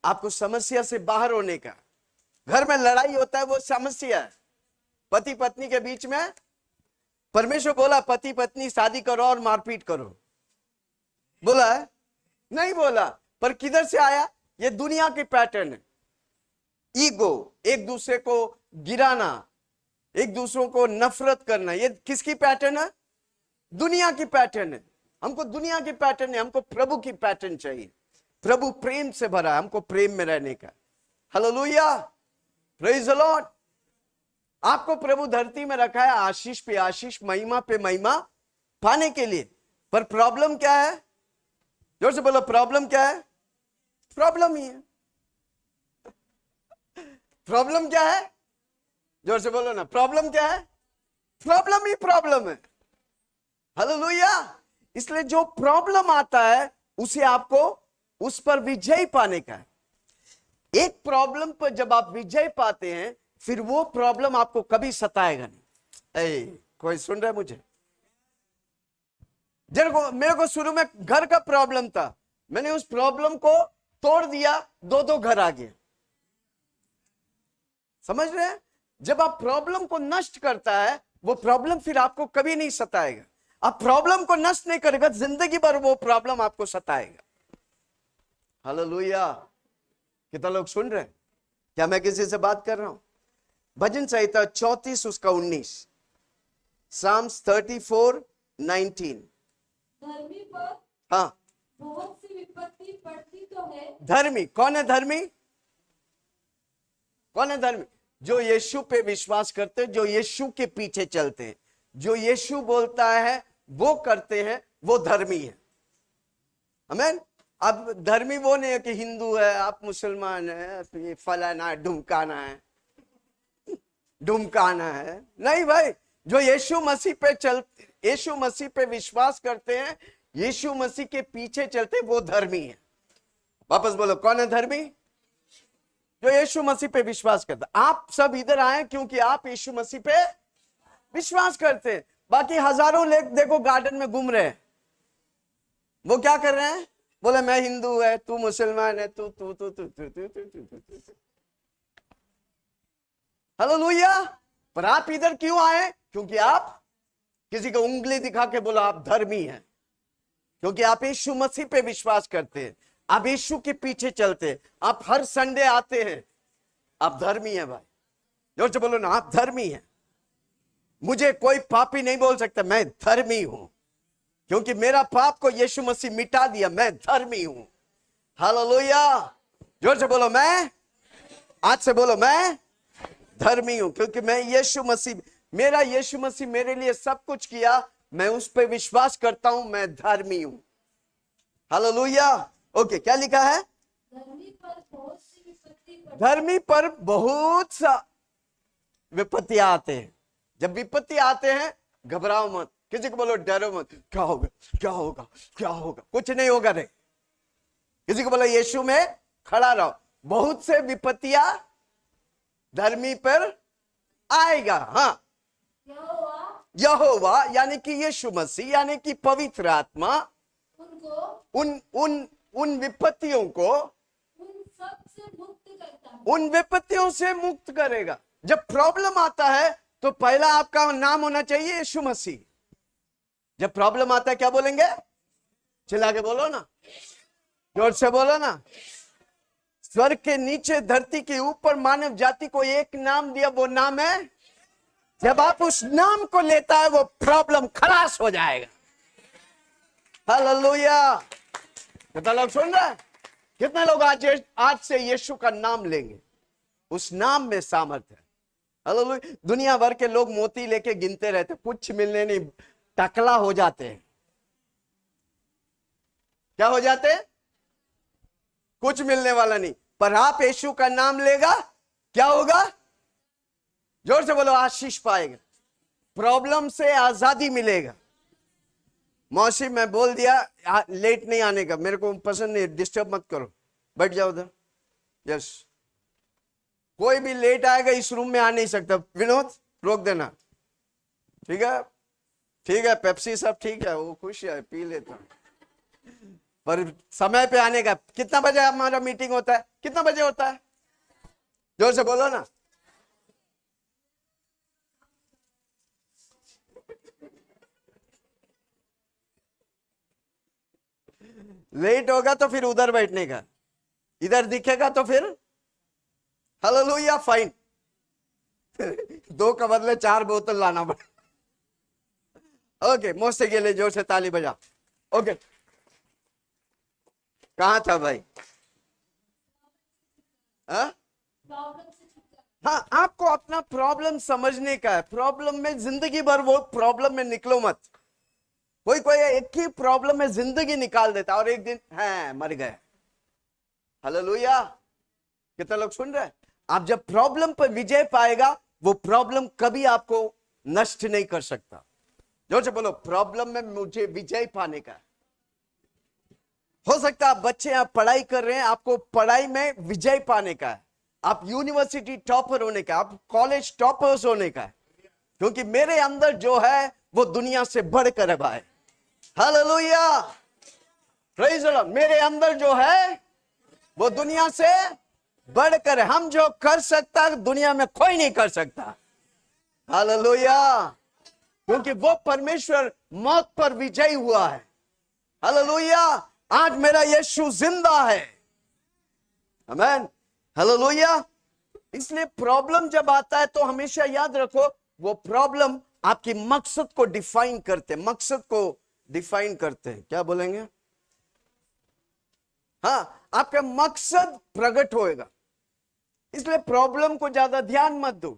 आपको समस्या से बाहर होने का। घर में लड़ाई होता है, वो समस्या है। पति पत्नी के बीच में परमेश्वर बोला पति पत्नी शादी करो और मारपीट करो, बोला है? नहीं बोला। पर किधर से आया? ये दुनिया की पैटर्न है। ईगो, एक दूसरे को गिराना, एक दूसरों को नफरत करना, ये किसकी पैटर्न है? दुनिया की पैटर्न है। हमको दुनिया की पैटर्न है, हमको प्रभु की पैटर्न चाहिए। प्रभु प्रेम से भरा है, हमको प्रेम में रहने का। Hallelujah, praise the Lord. आपको प्रभु धरती में रखा है आशीष पे आशीष, महिमा पे महिमा पाने के लिए। पर प्रॉब्लम क्या है? जोर से बोलो, प्रॉब्लम क्या है? प्रॉब्लम ही है। प्रॉब्लम क्या है? जोर से बोलो ना, प्रॉब्लम क्या है? प्रॉब्लम ही प्रॉब्लम है। हालेलुया। इसलिए जो प्रॉब्लम आता है उसे आपको उस पर विजय पाने का है। एक प्रॉब्लम पर जब आप विजय पाते हैं, फिर वो प्रॉब्लम आपको कभी सताएगा नहीं। कोई सुन रहा है मुझे? मेरे को शुरू में घर का प्रॉब्लम था, मैंने उस प्रॉब्लम को तोड़ दिया, दो घर आ गए। समझ रहे हैं? जब आप प्रॉब्लम को नष्ट करता है, वो प्रॉब्लम फिर आपको कभी नहीं सताएगा। आप प्रॉब्लम को नष्ट नहीं करेगा, जिंदगी भर वो प्रॉब्लम आपको सताएगा। हालेलुया। कितना लोग सुन रहे हैं? क्या मैं किसी से बात कर रहा हूं? भजन संहिता 34 उसका 19, Psalms 34:19। धर्मी पर हाँ, बहुत सी विपत्ति पड़ती तो है। धर्मी कौन है? धर्मी कौन है? धर्मी जो यीशु पे विश्वास करते हैं, जो यीशु के पीछे चलते हैं, जो यीशु बोलता है वो करते हैं, वो धर्मी है। आमीन। अब धर्मी वो नहीं है कि हिंदू है, आप मुसलमान है, ये फलाना है, ढुमकाना है, ढुमकाना है। नहीं भाई, जो यीशु मसीह पे चलते, यीशु मसीह पे विश्वास करते हैं, यीशु मसीह के पीछे चलते, वो धर्मी है। वापस बोलो, कौन है धर्मी? जो यीशु मसीह पे विश्वास करता। आप सब इधर आए क्योंकि आप यीशु मसीह पे विश्वास करते हैं। बाकी हजारों लोग देखो गार्डन में घूम रहे हैं, वो क्या कर रहे हैं? बोले मैं हिंदू है, तू मुसलमान है, तू तू तू तू तू तू तू तू तू। हालेलुया। पर आप इधर क्यों आए? क्योंकि आप किसी को उंगली दिखा के बोला आप धर्मी हैं, क्योंकि आप यीशु मसीह पे विश्वास करते हैं, आप यीशु के पीछे चलते हैं, आप हर संडे आते हैं, आप धर्मी हैं भाई। जोर से बोलो ना, आप धर्मी हैं। मुझे कोई पापी नहीं बोल सकता, मैं धर्मी हूं, क्योंकि मेरा पाप को यीशु मसीह मिटा दिया, मैं धर्मी हूं। हालेलुया। जोर से बोलो, मैं, आज से बोलो, मैं धर्मी हूं, क्योंकि मैं यीशु मसीह, मेरा यीशु मसीह मेरे लिए सब कुछ किया, मैं उस पर विश्वास करता हूं, मैं धर्मी हूं। हालेलुया। ओके, क्या लिखा है? धर्मी पर बहुत सी विपत्ति पड़ती। धर्मी पर बहुत सा विपत्तियां आते हैं। जब विपत्ति आते हैं, घबराओ मत। किसी को बोलो डरो मत, क्या होगा क्या होगा क्या होगा, कुछ नहीं होगा रे। किसी को बोलो यीशु में खड़ा रहो। बहुत से विपत्तियां धर्मी पर आएगा। हाँ, यहोवा यानी कि यीशु मसीह यानी कि पवित्र आत्मा उनको उन विपत्तियों को, उन सब से मुक्त करता है। उन विपत्तियों से मुक्त करेगा। जब प्रॉब्लम आता है तो पहला आपका नाम होना चाहिए यीशु मसीह। जब प्रॉब्लम आता है क्या बोलेंगे? चिल्ला के बोलो ना, जोर से बोलो ना। स्वर्ग के नीचे धरती के ऊपर मानव जाति को एक नाम दिया, वो नाम है, जब आप उस नाम को लेता है वो प्रॉब्लम खलास हो जाएगा। हालेलुया। कितना लोग सुन रहे हैं? कितने लोग आज से यीशु का नाम लेंगे? उस नाम में सामर्थ्य है। हालेलुया। दुनिया भर के लोग मोती लेके गिनते रहते, कुछ मिलने नहीं, टकला हो जाते हैं। क्या हो जाते हैं? कुछ मिलने वाला नहीं। पर आप यीशु का नाम लेगा, क्या होगा? जोर से बोलो, आशीष पाएगा, प्रॉब्लम से आजादी मिलेगा। मौसी मैं बोल दिया लेट नहीं आने का, मेरे को पसंद नहीं, डिस्टर्ब मत करो, बैठ जाओ उधर। यस, कोई भी लेट आएगा इस रूम में आ नहीं सकता। विनोद रोक देना, ठीक है? ठीक है, पेप्सी सब ठीक है, वो खुश है, पी लेता। पर समय पे आने का। कितना बजे हमारा मीटिंग होता है? कितना बजे होता है? जोर से बोलो ना। लेट होगा तो फिर उधर बैठने का, इधर दिखेगा तो फिर हालेलुया फाइन। 2 का बदले 4 बोतल लाना पड़े। ओके, मोसे के लिए जोर से ताली बजा। ओके, कहां था भाई? हाँ, प्रॉब्लम से छुटकारा। हाँ, आपको अपना प्रॉब्लम समझने का है। प्रॉब्लम में जिंदगी भर वो प्रॉब्लम में निकलो मत। कोई कोई एक ही प्रॉब्लम में जिंदगी निकाल देता और एक दिन है मर गए। हालेलुया। कितने लोग सुन रहे हैं? आप जब प्रॉब्लम पर विजय पाएगा, वो प्रॉब्लम कभी आपको नष्ट नहीं कर सकता। जोर से बोलो, प्रॉब्लम में मुझे विजय पाने का है। हो सकता है आप बच्चे आप पढ़ाई कर रहे हैं, आपको पढ़ाई में विजय पाने का है। आप यूनिवर्सिटी टॉपर होने का, आप कॉलेज टॉपर्स होने का है। क्योंकि मेरे अंदर जो है वो दुनिया से बढ़कर है भाई। Hallelujah, praise the Lord. मेरे अंदर जो है वो दुनिया से बढ़कर है। हम जो कर सकता है दुनिया में कोई नहीं कर सकता। हालेलुया, क्योंकि वो परमेश्वर मौत पर विजयी हुआ है। हालेलुया, आज मेरा यीशु जिंदा है। आमीन, हालेलुया। इसलिए प्रॉब्लम जब आता है तो हमेशा याद रखो, वो प्रॉब्लम आपकी मकसद को डिफाइन करते, मकसद को डिफाइन करते हैं। क्या बोलेंगे? हाँ, आपका मकसद प्रकट होएगा। इसलिए प्रॉब्लम को ज्यादा ध्यान मत दो।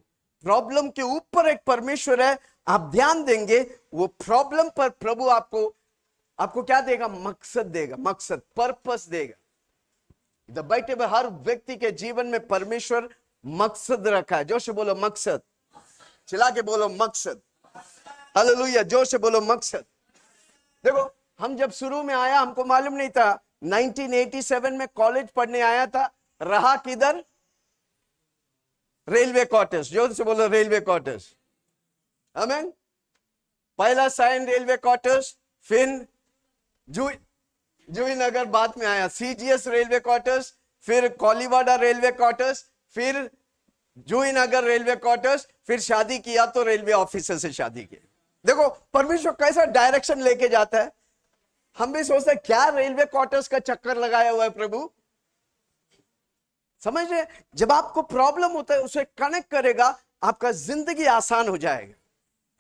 प्रॉब्लम के ऊपर एक परमेश्वर है, आप ध्यान देंगे, वो प्रॉब्लम पर प्रभु आपको क्या देगा? मकसद देगा, मकसद, पर्पस देगा। इधर बैठे हुए हर व्यक्ति के जीवन में परमेश्वर मकसद रखा है। जोर से बोलो मकसद, चिल्ला के बोलो मकसद। हालेलुया, जोर से बोलो मकसद। देखो, हम जब शुरू में आया हमको मालूम नहीं था। 1987 में कॉलेज पढ़ने आया था, रहा किधर? Railway quarters. जोर से बोलो रेलवे क्वार्टर्स। आमीन। पहला साइन रेलवे क्वार्टर्स, फिर जूही नगर बाद में आया, सीजीएस रेलवे क्वार्टर्स, फिर कोलीवाड़ा रेलवे क्वार्टर्स, फिर जूही नगर रेलवे क्वार्टर्स, फिर शादी किया तो रेलवे ऑफिसर से शादी की। देखो परमेश्वर कैसा डायरेक्शन लेके जाता है। हम भी सोचते हैं क्या रेलवे क्वार्टर्स का चक्कर लगाया हुआ है प्रभु। समझ रहे? जब आपको प्रॉब्लम होता है उसे कनेक्ट करेगा, आपका जिंदगी आसान हो जाएगा।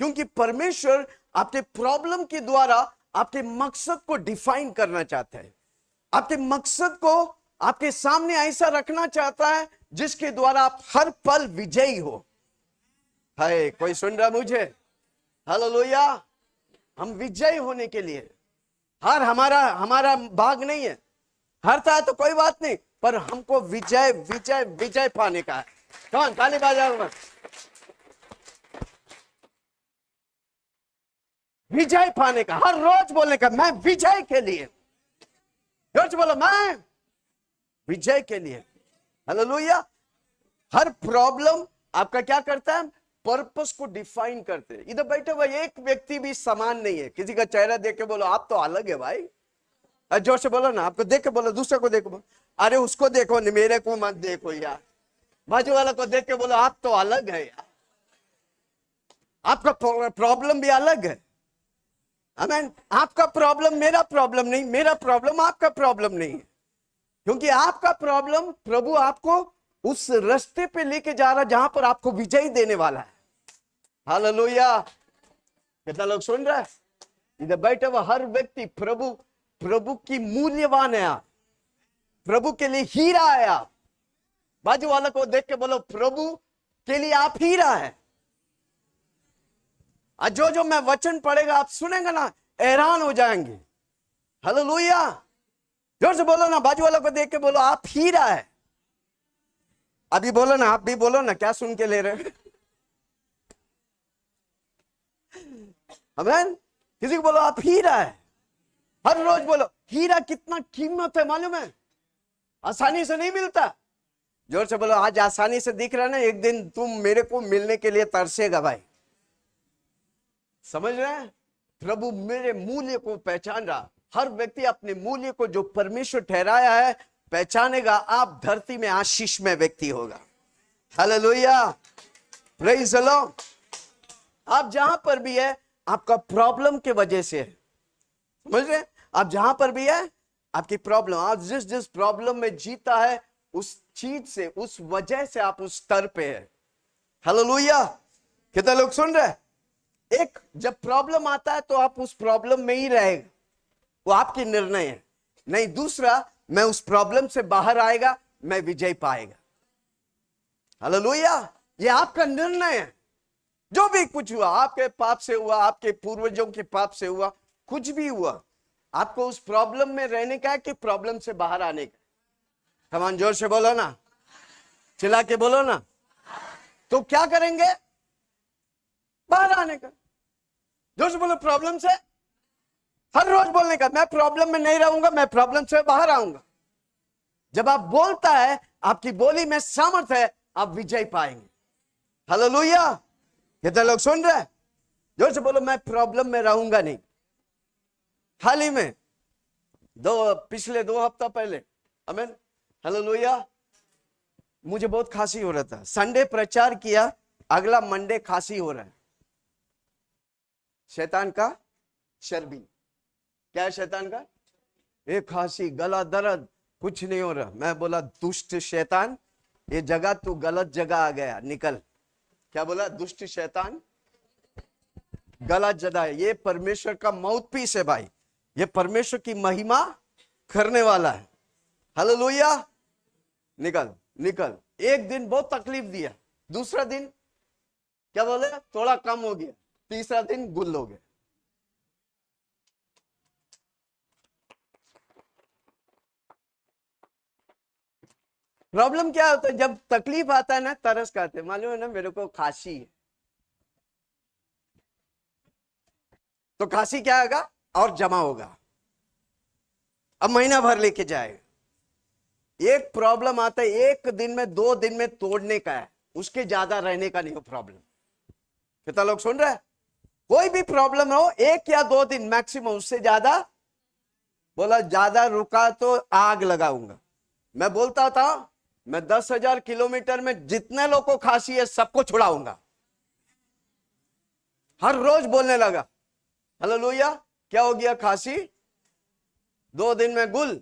क्योंकि परमेश्वर आपके प्रॉब्लम के द्वारा आपके मकसद को डिफाइन करना चाहता है। आपके मकसद को आपके सामने ऐसा रखना चाहता है जिसके द्वारा आप हर पल विजयी हो। हाय, कोई सुन रहा मुझे? हालेलुया। हम विजयी होने के लिए, हार हमारा भाग नहीं है। हारता है तो कोई बात नहीं, पर हमको विजय विजय विजय पाने का है। कौन ताली बजाओ मत। विजय पाने का, हर रोज बोलने का, मैं विजय के लिए। रोज बोलो, मैं विजय के लिए। हालेलुया। हर प्रॉब्लम आपका क्या करता है? पर्पस को डिफाइन करते हैं। इधर बैठे हुए एक व्यक्ति भी समान नहीं है। किसी का चेहरा देख के बोलो आप तो अलग है भाई। जोर से बोलो ना, आपको देख के बोलो, दूसरे को देखो, अरे उसको देखो नहीं, मेरे को मत देखो यार। बाजू वाला को देख के बोलो आप तो अलग है यार। आपका प्रॉब्लम भी अलग है। आमीन। आपका प्रॉब्लम मेरा प्रॉब्लम नहीं, मेरा प्रॉब्लम आपका प्रॉब्लम नहीं है। क्योंकि आपका प्रॉब्लम प्रभु आपको उस रास्ते पे लेके जा रहा है जहां पर आपको विजय देने वाला है। हालेलुया। कितना लोग सुन रहे हैं? इधर बैठे हुआ हर व्यक्ति प्रभु की मूल्यवान है आप। प्रभु के लिए हीरा है आप। बाजू वाला को देख के बोलो प्रभु के लिए आप हीरा है। आज जो मैं वचन पढ़ेगा आप सुनेंगे ना, हैरान हो जाएंगे। हालेलुया। जोर से बोलो ना, बाजू वाला को देख के बोलो आप हीरा है। अभी बोलो ना, आप भी बोलो ना, क्या सुन के ले रहे? आमीन। किसी को बोलो आप हीरा है। हर रोज बोलो हीरा कितना कीमत है मालूम है? आसानी से नहीं मिलता। जोर से बोलो, आज आसानी से दिख रहा ना, एक दिन तुम मेरे को मिलने के लिए तरसेगा भाई। समझ रहे हैं? प्रभु मेरे मूल्य को पहचान रहा। हर व्यक्ति अपने मूल्य को जो परमेश्वर ठहराया है पहचानेगा, आप धरती में आशीष में व्यक्ति होगा। Hallelujah, praise the Lord. आप जहां पर भी है आपका प्रॉब्लम के वजह से है, समझ रहे? आप जहां पर भी है आपकी प्रॉब्लम, आप जिस जिस प्रॉब्लम में जीता है उस चीज से, उस वजह से आप उस स्तर पे है। हालेलुया, कितने लोग सुन रहे हैं? एक जब प्रॉब्लम आता है तो आप उस प्रॉब्लम में ही रहेगा, वो आपकी निर्णय है। नहीं, दूसरा, मैं उस प्रॉब्लम से बाहर आएगा, मैं विजय पाएगा। हालेलुया, ये आपका निर्णय है। जो भी कुछ हुआ, आपके पाप से हुआ, आपके पूर्वजों के पाप से हुआ, कुछ भी हुआ, आपको उस प्रॉब्लम में रहने का है कि प्रॉब्लम से बाहर आने का? कमान, जोर से बोलो ना, चिल्ला के बोलो ना। तो क्या करेंगे? बाहर आने का। जोर से बोलो, प्रॉब्लम से हर रोज बोलने का, मैं प्रॉब्लम में नहीं रहूंगा, मैं प्रॉब्लम से बाहर आऊंगा। जब आप बोलता है, आपकी बोली में सामर्थ है, आप विजय पाएंगे। हालेलुया, कितने लोग सुन रहे हैं? जोर से बोलो, मैं प्रॉब्लम में रहूंगा नहीं। हाल ही में पिछले 2 हफ्ता पहले, आमीन, हालेलुया, मुझे बहुत खांसी हो रहा था। संडे प्रचार किया, अगला मंडे खांसी हो रहा है। शैतान का चर्बी। क्या है शैतान का? एक खांसी, गला दर्द, कुछ नहीं हो रहा। मैं बोला, दुष्ट शैतान, ये जगह तू गलत जगह आ गया, निकल। क्या बोला? दुष्ट शैतान, गलत जगह है। ये परमेश्वर का माउथपीस है भाई, ये परमेश्वर की महिमा करने वाला है। हालेलुया, निकल निकल। एक दिन बहुत तकलीफ दिया, दूसरा दिन क्या बोले, थोड़ा कम हो गया, तीसरा दिन गुल हो गया। प्रॉब्लम क्या होता है? जब तकलीफ आता है ना, तरस खाते, मालूम है ना, मेरे को खांसी है, तो खांसी क्या होगा? और जमा होगा, अब महीना भर लेके जाएगा। एक प्रॉब्लम आता है, 1 दिन में 2 दिन में तोड़ने का है, उसके ज्यादा रहने का नहीं हो प्रॉब्लम। कितना लोग सुन रहे हैं? कोई भी प्रॉब्लम हो, 1 या 2 दिन मैक्सिमम, उससे ज्यादा, बोला ज्यादा रुका तो आग लगाऊंगा। मैं बोलता था, मैं 10,000 किलोमीटर में जितने लोग को खांसी है सबको छुड़ाऊंगा, हर रोज बोलने लगा। हालेलुया, क्या हो गया? खांसी, 2 दिन में गुल।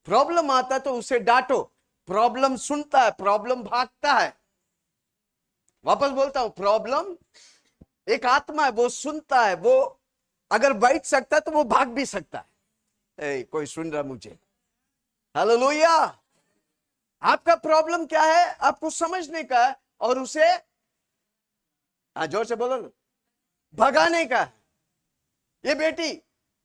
प्रॉब्लम आता है तो उसे डांटो। प्रॉब्लम सुनता है, प्रॉब्लम भागता है। वापस बोलता हूं, प्रॉब्लम एक आत्मा है, वो सुनता है, वो अगर बैठ सकता है तो वो भाग भी सकता है। कोई सुन रहा मुझे? हालेलुया, आपका प्रॉब्लम क्या है? आपको समझने का है और उसे जोर से बोलो ना, भगाने का है। ये बेटी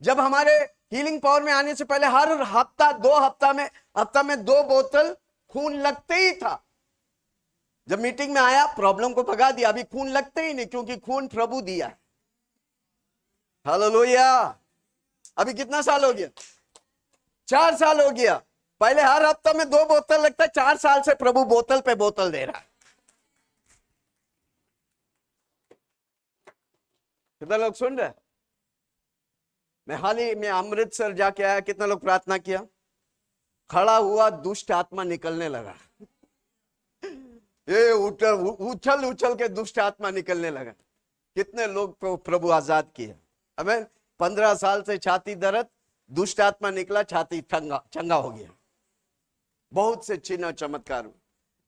जब हमारे हीलिंग पावर में आने से पहले हर हफ्ता 2 हफ्ता में 2 बोतल खून लगते ही था। जब मीटिंग में आया, प्रॉब्लम को भगा दिया, अभी खून लगते ही नहीं, क्योंकि खून प्रभु दिया है। हालेलुया, अभी कितना साल हो गया? 4 साल हो गया। पहले हर हफ्ता में 2 बोतल लगता है, 4 साल से प्रभु बोतल पे बोतल दे रहा है। कितना लोग सुन रहे? मैं हाल ही में अमृतसर जाके आया, कितना लोग प्रार्थना किया? खड़ा हुआ, दुष्ट आत्मा निकलने लगा। ये उछल उछल के दुष्ट आत्मा निकलने लगा। कितने लोग को प्रभु आजाद किया। आमीन। 15 साल से छाती दर्द, दुष्ट आत्मा निकला, छाती चंगा हो गया। बहुत से चिन्ह चमत्कार हुए।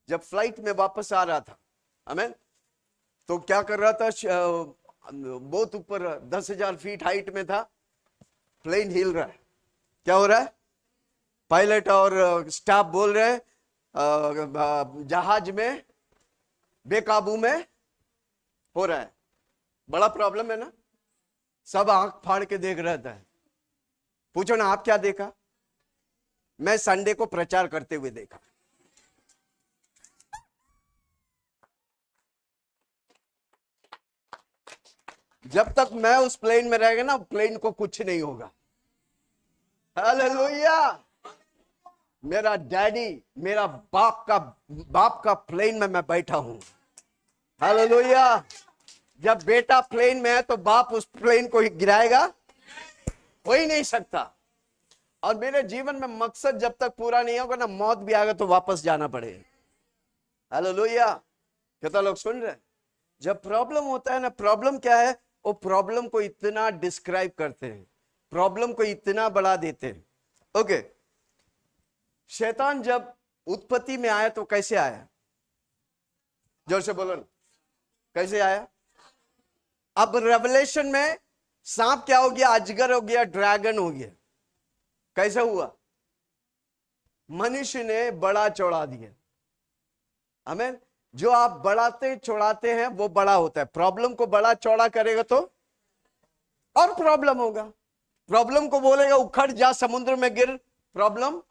जब फ्लाइट में वापस आ रहा था, आमीन, तो क्या कर रहा था, बहुत ऊपर 10,000 फीट हाइट में था, प्लेन हिल रहा है। क्या हो रहा है? पायलट और स्टाफ बोल रहे हैं जहाज में बेकाबू में हो रहा है। बड़ा प्रॉब्लम है ना, सब आंख फाड़ के देख रहा है। पूछो ना, आप क्या देखा? मैं संडे को प्रचार करते हुए देखा। जब तक मैं उस प्लेन में रहेगा ना, प्लेन को कुछ नहीं होगा। हालेलुया, मेरा डैडी, मेरा बाप का प्लेन में मैं बैठा हूं। हालेलुया, जब बेटा प्लेन में है तो बाप उस प्लेन को गिराएगा हो ही नहीं सकता। और मेरे जीवन में मकसद जब तक पूरा नहीं होगा ना, मौत भी आएगा तो वापस जाना पड़ेगा। हालेलुया। कितना लोग सुन रहे हैं? जब प्रॉब्लम होता है ना, प्रॉब्लम क्या है? वो प्रॉब्लम को इतना डिस्क्राइब करते हैं, प्रॉब्लम को इतना बढ़ा देते हैं। ओके, शैतान जब उत्पत्ति में आया तो कैसे आया? जोर से बोलो ना, कैसे आया? अब रेवलेशन में सांप क्या हो गया? अजगर हो गया, ड्रैगन हो गया। कैसे हुआ? मनुष्य ने बड़ा चौड़ा दिया। आमीन। जो आप बढ़ाते चौड़ाते हैं वो बड़ा होता है। प्रॉब्लम को बड़ा चौड़ा करेगा तो और प्रॉब्लम होगा। प्रॉब्लम को बोलेगा उखड़ जा समुद्र में गिर, प्रॉब्लम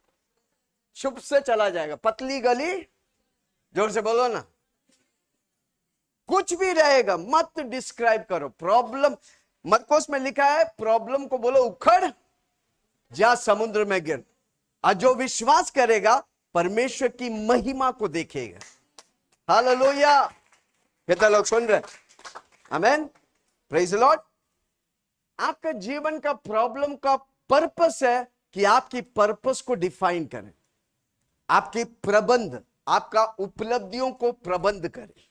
चुप से चला जाएगा। पतली गली, जोर से बोलो ना, कुछ भी रहेगा, मत डिस्क्राइब करो प्रॉब्लम। मरकोस में लिखा है प्रॉब्लम को बोलो उखड़ जा समुद्र में गिर। और जो विश्वास करेगा परमेश्वर की महिमा को देखेगा। हालेलुया। कितना लोग सुन रहे? आमेन, प्रेज द लॉर्ड। आपका जीवन का प्रॉब्लम का पर्पस है कि आपकी पर्पस को डिफाइन करें, आपकी प्रबंध, आपका उपलब्धियों को प्रबंध करें।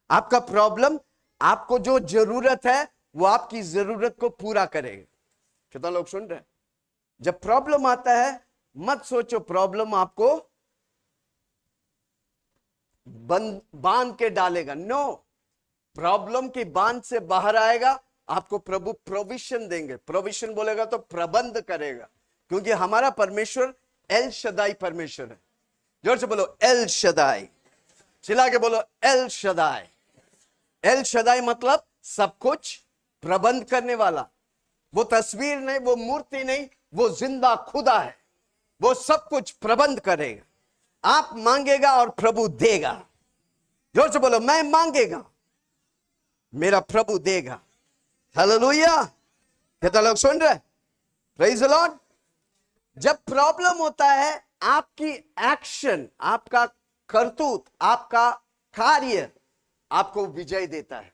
आपका प्रॉब्लम आपको जो जरूरत है वो आपकी जरूरत को पूरा करेगा। कितना लोग सुन रहे हैं? जब प्रॉब्लम आता है मत सोचो प्रॉब्लम आपको बांध के डालेगा। नो, प्रॉब्लम की बांध से बाहर आएगा, आपको प्रभु प्रोविजन देंगे। प्रोविजन बोलेगा तो प्रबंध करेगा, क्योंकि हमारा परमेश्वर एल शदाई परमेश्वर है। जोर से बोलो एल शदाई, चिल्ला के बोलो एल शदाई। एल शदाई मतलब सब कुछ प्रबंध करने वाला। वो तस्वीर नहीं, वो मूर्ति नहीं, वो जिंदा खुदा है। वो सब कुछ प्रबंध करेगा। आप मांगेगा और प्रभु देगा। जोर से बोलो मैं मांगेगा, मेरा प्रभु देगा। हालेलुया। कितना लोग सुन रहे? Praise the Lord. जब प्रॉब्लम होता है आपकी एक्शन, आपका करतूत, आपका कार्य आपको विजय देता है।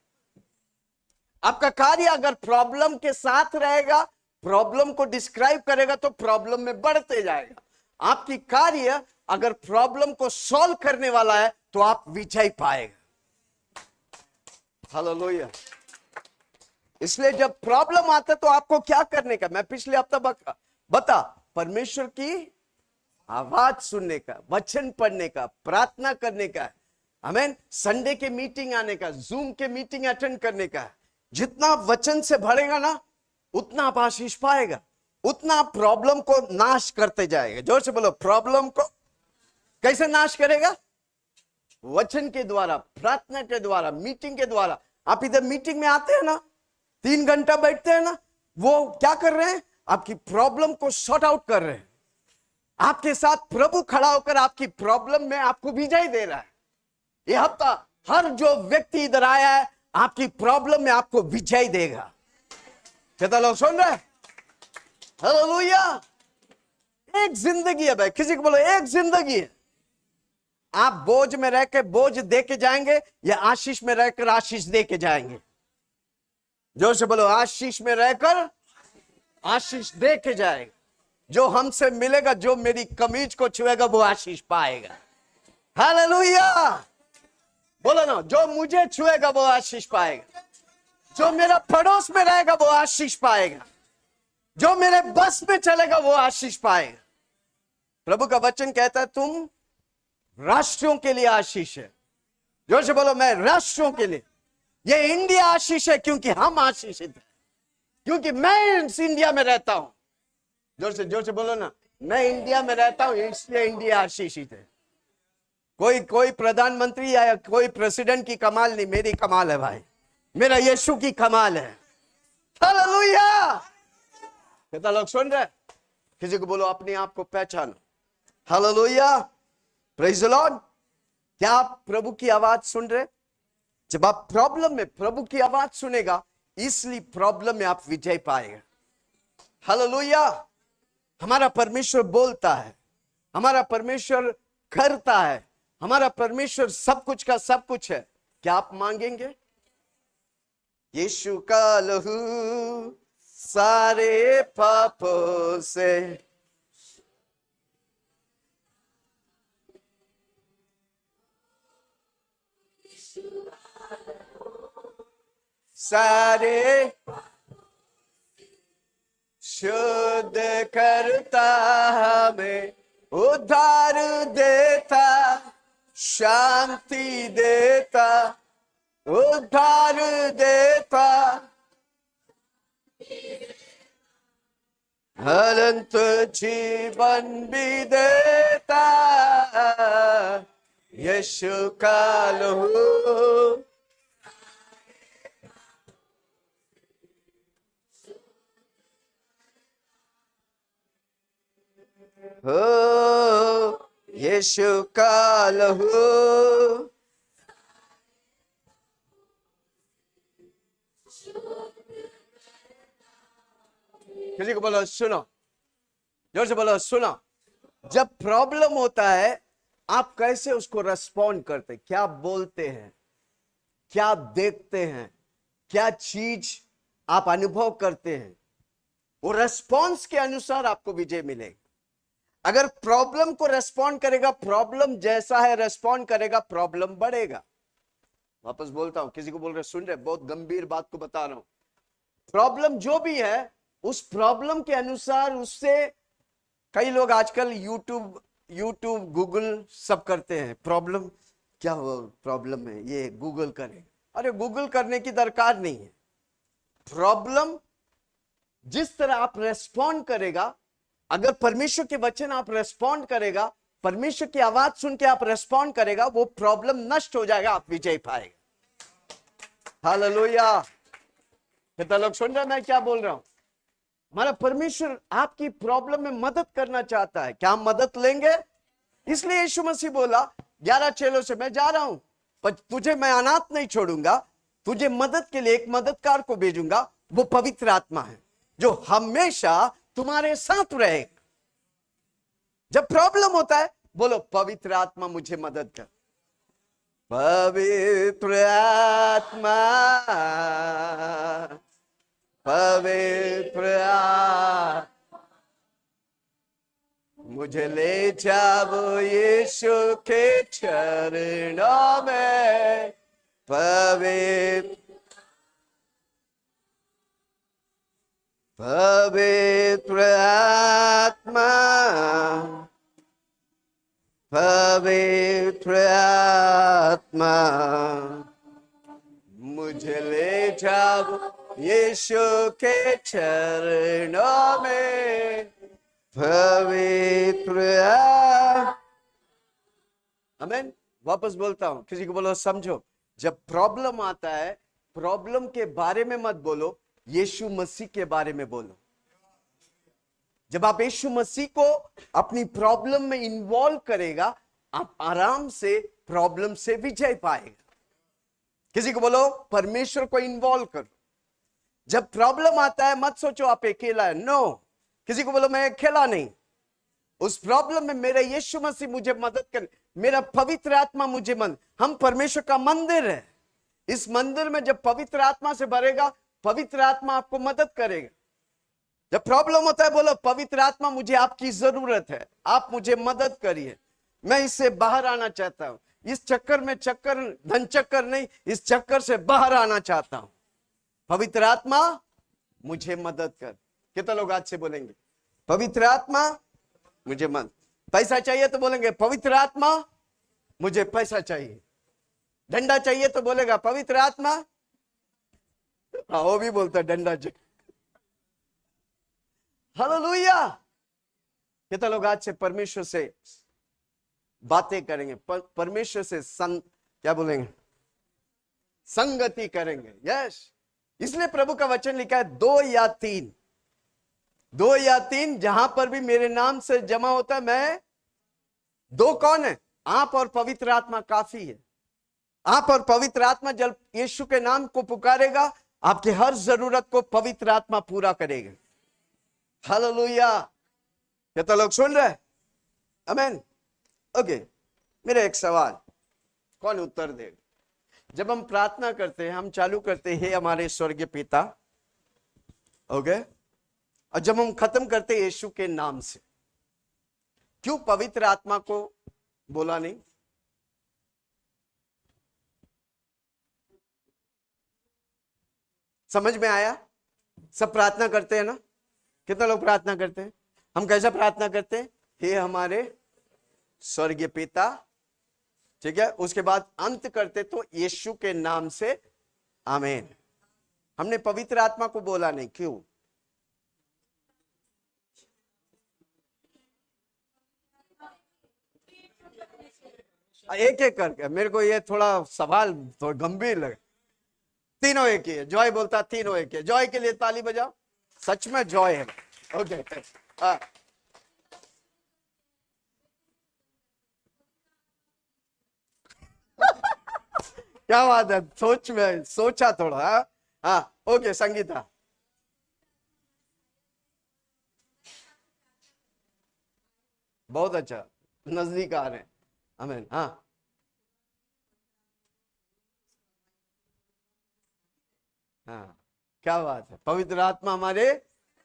आपका कार्य अगर प्रॉब्लम के साथ रहेगा, प्रॉब्लम को डिस्क्राइब करेगा तो प्रॉब्लम में बढ़ते जाएगा। आपकी कार्य अगर प्रॉब्लम को सॉल्व करने वाला है तो आप विजय पाएगा। हालेलुया। इसलिए जब प्रॉब्लम आता है तो आपको क्या करने का? मैं पिछले हफ्ता बता, परमेश्वर की आवाज सुनने का, वचन पढ़ने का, प्रार्थना करने का, आमीन, संडे के मीटिंग आने का, जूम के मीटिंग अटेंड करने का। जितना वचन से भरेगा ना उतना आप आशीष पाएगा, उतना प्रॉब्लम को नाश करते जाएगा। जोर से बोलो प्रॉब्लम को कैसे नाश करेगा? वचन के द्वारा, प्रार्थना के द्वारा, मीटिंग के द्वारा। आप इधर मीटिंग में आते हैं ना, 3 घंटा बैठते हैं ना, वो क्या कर रहे हैं? आपकी प्रॉब्लम को सॉर्ट आउट कर रहे हैं। आपके साथ प्रभु खड़ा होकर आपकी प्रॉब्लम में आपको विजय दे रहा है। यह हफ्ता हर जो व्यक्ति इधर आया है आपकी प्रॉब्लम में आपको विजय देगा। कितना लोग सुन रहे? हालेलुया। एक जिंदगी है भाई, किसी को बोलो एक जिंदगी है। आप बोझ में रहकर बोझ दे के जाएंगे या आशीष में रहकर आशीष दे के जाएंगे? जोर से बोलो आशीष में रहकर आशीष दे के जाएगा। जो हमसे मिलेगा, जो मेरी कमीज को छुएगा वो आशीष पाएगा। हालेलुया। बोलो ना, जो मुझे छुएगा वो आशीष पाएगा। जो मेरा पड़ोस में रहेगा वो आशीष पाएगा। जो मेरे बस में चलेगा वो आशीष पाएगा। प्रभु का वचन कहता है तुम राष्ट्रों के लिए आशीष है। जोर से बोलो मैं राष्ट्रों के लिए। ये इंडिया आशीष है क्योंकि हम आशीषित हैं, क्योंकि मैं इस इंडिया में रहता हूं। जोर से बोलो ना, मैं इंडिया में रहता हूं इसलिए इंडिया आशीषित है। कोई प्रधानमंत्री या कोई प्रेसिडेंट की कमाल नहीं, मेरी कमाल है भाई, मेरा यीशु की कमाल है। हालेलुया। कितना लोग सुन रहे? किसी को बोलो अपने आप को पहचानो। Hallelujah, praise the Lord. क्या आप प्रभु की आवाज सुन रहे? जब आप प्रॉब्लम में प्रभु की आवाज सुनेगा, इसलिए प्रॉब्लम में आप विजय पाएगा। हालेलुया। हमारा परमेश्वर बोलता है, हमारा परमेश्वर करता है, हमारा परमेश्वर सब कुछ का सब कुछ है। क्या आप मांगेंगे? यीशु का लहू सारे पापों से। सारे शुद्ध करता हमें, उद्धार देता, शांति देता, उद्धार देता, अनंत जीवन भी देता, यीशु का लहू। हो यीशु का लहू। किसी को बोलो सुनो, जोर से बोलो सुनो। जब प्रॉब्लम होता है आप कैसे उसको रेस्पॉन्ड करते, क्या बोलते हैं, क्या देखते हैं, क्या चीज आप अनुभव करते हैं, वो रेस्पॉन्स के अनुसार आपको विजय मिलेगी। अगर प्रॉब्लम को रेस्पॉन्ड करेगा, प्रॉब्लम जैसा है रेस्पॉन्ड करेगा, प्रॉब्लम बढ़ेगा। वापस बोलता हूं, किसी को बोल रहे सुन रहे, बहुत गंभीर बात को बता रहा हूं। प्रॉब्लम जो भी है उस प्रॉब्लम के अनुसार उससे, कई लोग आजकल यूट्यूब गूगल सब करते हैं। प्रॉब्लम क्या हो, प्रॉब्लम है ये गूगल करें। अरे गूगल करने की दरकार नहीं है। प्रॉब्लम जिस तरह आप रेस्पॉन्ड करेगा, अगर परमेश्वर के वचन आप रेस्पॉन्ड करेगा, परमेश्वर की आवाज सुन के आप रेस्पॉन्ड करेगा, वो प्रॉब्लम नष्ट हो जाएगा, आप विजय पाएगा। हालेलुया। कितना लोग सुन रहे हैं मैं क्या बोल रहा हूं? हमारा परमेश्वर आपकी प्रॉब्लम में मदद करना चाहता है। क्या हम मदद लेंगे? इसलिए यीशु मसीह बोला 11 चेलों से, मैं जा रहा हूं पर तुझे मैं अनाथ नहीं छोड़ूंगा, तुझे मदद के लिए एक मददगार को भेजूंगा, वो पवित्र आत्मा है जो हमेशा तुम्हारे साथ रहे। जब प्रॉब्लम होता है बोलो पवित्र आत्मा मुझे मदद कर। पवित्र आत्मा, पवित्र आत्मा, मुझे ले जाओ यीशु के चरणों में। पवित्र आत्मा, पवित्र आत्मा, मुझे ले जाओ यीशु के चरणों में। पवित्र आमेन। वापस बोलता हूं, किसी को बोलो समझो। जब प्रॉब्लम आता है, प्रॉब्लम के बारे में मत बोलो, यीशु मसीह के बारे में बोलो। जब आप यीशु मसीह को अपनी प्रॉब्लम में इन्वॉल्व करेगा, आप आराम से प्रॉब्लम से विजय पाएगा। किसी को बोलो परमेश्वर को इन्वॉल्व करो। जब प्रॉब्लम आता है मत सोचो आप अकेला है। नो, किसी को बोलो मैं अकेला नहीं, उस प्रॉब्लम में मेरा यीशु मसीह मुझे मदद कर, मेरा पवित्र आत्मा मुझे मदद। हम परमेश्वर का मंदिर है। इस मंदिर में जब पवित्र आत्मा से भरेगा, पवित्र आत्मा आपको मदद करेगा। जब प्रॉब्लम होता है बोलो पवित्र आत्मा मुझे आपकी जरूरत है, आप मुझे मदद करिए, मैं इससे बाहर आना चाहता हूं। इस चक्कर में, चक्कर धन चक्कर नहीं, इस चक्कर से बाहर आना चाहता हूं। पवित्र आत्मा मुझे मदद कर। कितने लोग आज से बोलेंगे पवित्र आत्मा मुझे मदद। पैसा चाहिए तो बोलेंगे पवित्र आत्मा मुझे पैसा चाहिए। डंडा चाहिए तो बोलेगा पवित्र आत्मा। हाँ वो भी बोलता डंडा चाहिए। हालेलुया। कितने लोग आज से परमेश्वर से बातें करेंगे, परमेश्वर से क्या बोलेंगे, संगति करेंगे। यस, इसलिए प्रभु का वचन लिखा है 2 या 3 जहां पर भी मेरे नाम से जमा होता है, मैं 2 कौन है? आप और पवित्र आत्मा काफी है। आप और पवित्र आत्मा जब यीशु के नाम को पुकारेगा, आपकी हर जरूरत को पवित्र आत्मा पूरा करेगा। हालेलुया। कितने लोग सुन रहे हैं? आमीन। ओके, मेरा एक सवाल, कौन उत्तर देगा? जब हम प्रार्थना करते हैं, हम चालू करते हैं हमारे स्वर्गीय पिता, ओके, और जब हम खत्म करते यीशु के नाम से, क्यों पवित्र आत्मा को बोला नहीं? समझ में आया? सब प्रार्थना करते हैं ना? कितना लोग प्रार्थना करते हैं? हम कैसा प्रार्थना करते हैं? हे हमारे स्वर्गीय पिता, ठीक है, उसके बाद अंत करते तो यीशु के नाम से आमीन। हमने पवित्र आत्मा को बोला नहीं, क्यों? एक एक करके, मेरे को ये थोड़ा सवाल थोड़ा गंभीर लगे। तीनों एक ही है। जॉय बोलता तीनों एक है। जॉय के लिए ताली बजाओ, सच में जॉय है। ओके, हाँ। क्या बात है, सोच में सोचा थोड़ा। हाँ हाँ, ओके संगीता। बहुत अच्छा, नजदीक आ रहे हैं। आमीन। हाँ हाँ, क्या बात है, पवित्र आत्मा हमारे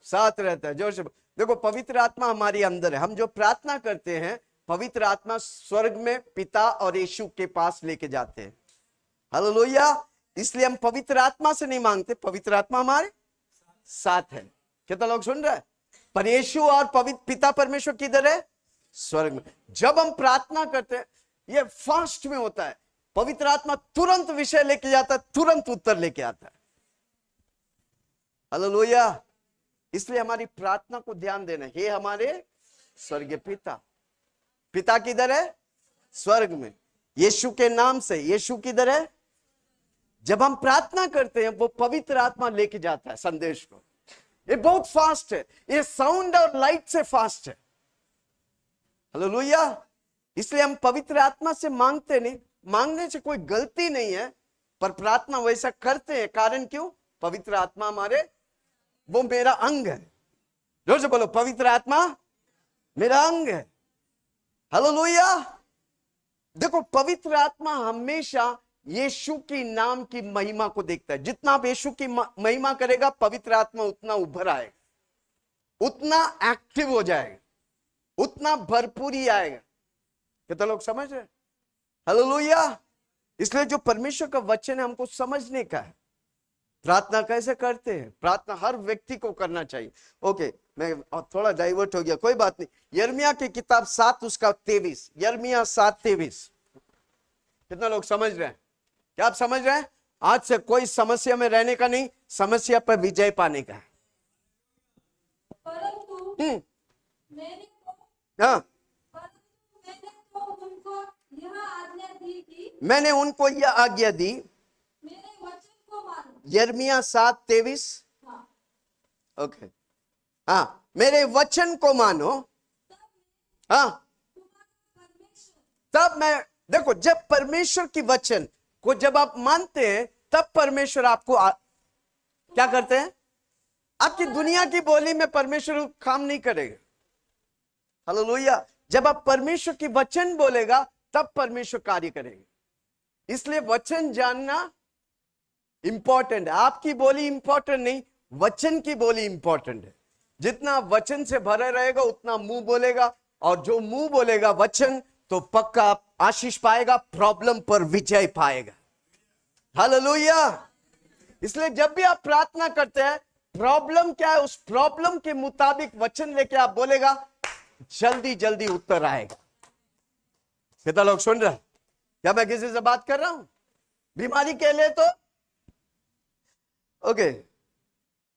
साथ रहता है। जोर से देखो, पवित्र आत्मा हमारे अंदर है। हम जो प्रार्थना करते हैं, पवित्र आत्मा स्वर्ग में पिता और यीशु के पास लेके जाते हैं। हालेलुया। इसलिए हम पवित्र आत्मा से नहीं मांगते, पवित्र आत्मा हमारे साथ है। कितना लोग सुन रहे हैं? पर यीशु और पवित्र पिता परमेश्वर किधर है? स्वर्ग में। जब हम प्रार्थना करते हैं, ये फास्ट में होता है। पवित्र आत्मा तुरंत विषय लेके जाता है, तुरंत उत्तर लेके आता है। हालेलुया। इसलिए हमारी प्रार्थना को ध्यान देना। हे हमारे स्वर्गीय पिता, पिता किधर है? स्वर्ग में। यीशु के नाम से, यीशु किधर है? जब हम प्रार्थना करते हैं, वो पवित्र आत्मा लेके जाता है संदेश को। ये बहुत फास्ट है, ये साउंड और लाइट से फास्ट है। हालेलुया। इसलिए हम पवित्र आत्मा से मांगते नहीं, मांगने से कोई गलती नहीं है, पर प्रार्थना वैसा करते हैं। कारण क्यों? पवित्र आत्मा हमारे, वो मेरा अंग है। जोर से बोलो, पवित्र आत्मा मेरा अंग है। हालेलुया। देखो, पवित्र आत्मा हमेशा यीशु की नाम की महिमा को देखता है। जितना आप यीशु की महिमा करेगा, पवित्र आत्मा उतना उभर आएगा, उतना एक्टिव हो जाएगा, उतना भरपूरी आएगा। कितना लोग समझ रहे? हालेलुया। इसलिए जो परमेश्वर का वचन है, हमको समझने का है। प्रार्थना कैसे करते हैं? प्रार्थना हर व्यक्ति को करना चाहिए। ओके, मैं थोड़ा डाइवर्ट हो गया, कोई बात नहीं। यिर्मयाह की किताब 7 उसका 23, यिर्मयाह 7:23। कितना लोग समझ रहे हैं? क्या आप समझ रहे हैं? आज से कोई समस्या में रहने का नहीं, समस्या पर विजय पाने का है। परंतु मैंने हाँ, उनको यह आज्ञा दी कि मैंने उनको यह आज्ञा दी, मेरे वचन को मानो। यिर्मयाह 7:23। हाँ, ओके, हाँ, मेरे वचन को मानो। हाँ, परमेश्वर तब मैं, देखो, जब परमेश्वर की वचन को जब आप मानते हैं, तब परमेश्वर आपको क्या करते हैं? आपकी दुनिया की बोली में परमेश्वर काम नहीं करेगा। हालेलुया। जब आप परमेश्वर की वचन बोलेगा, तब परमेश्वर कार्य करेगा। इसलिए वचन जानना इंपॉर्टेंट है। आपकी बोली इंपॉर्टेंट नहीं, वचन की बोली इंपॉर्टेंट है। जितना वचन से भरे रहेगा, उतना मुंह बोलेगा, और जो मुंह बोलेगा वचन, तो पक्का आशीष पाएगा, प्रॉब्लम पर विजय पाएगा। हालेलुया। इसलिए जब भी आप प्रार्थना करते हैं, प्रॉब्लम क्या है, उस प्रॉब्लम के मुताबिक वचन लेके आप बोलेगा, जल्दी जल्दी उत्तर आएगा। कितना लोग सुन रहे हैं? क्या मैं किसी से बात कर रहा हूं? बीमारी के लिए तो ओके।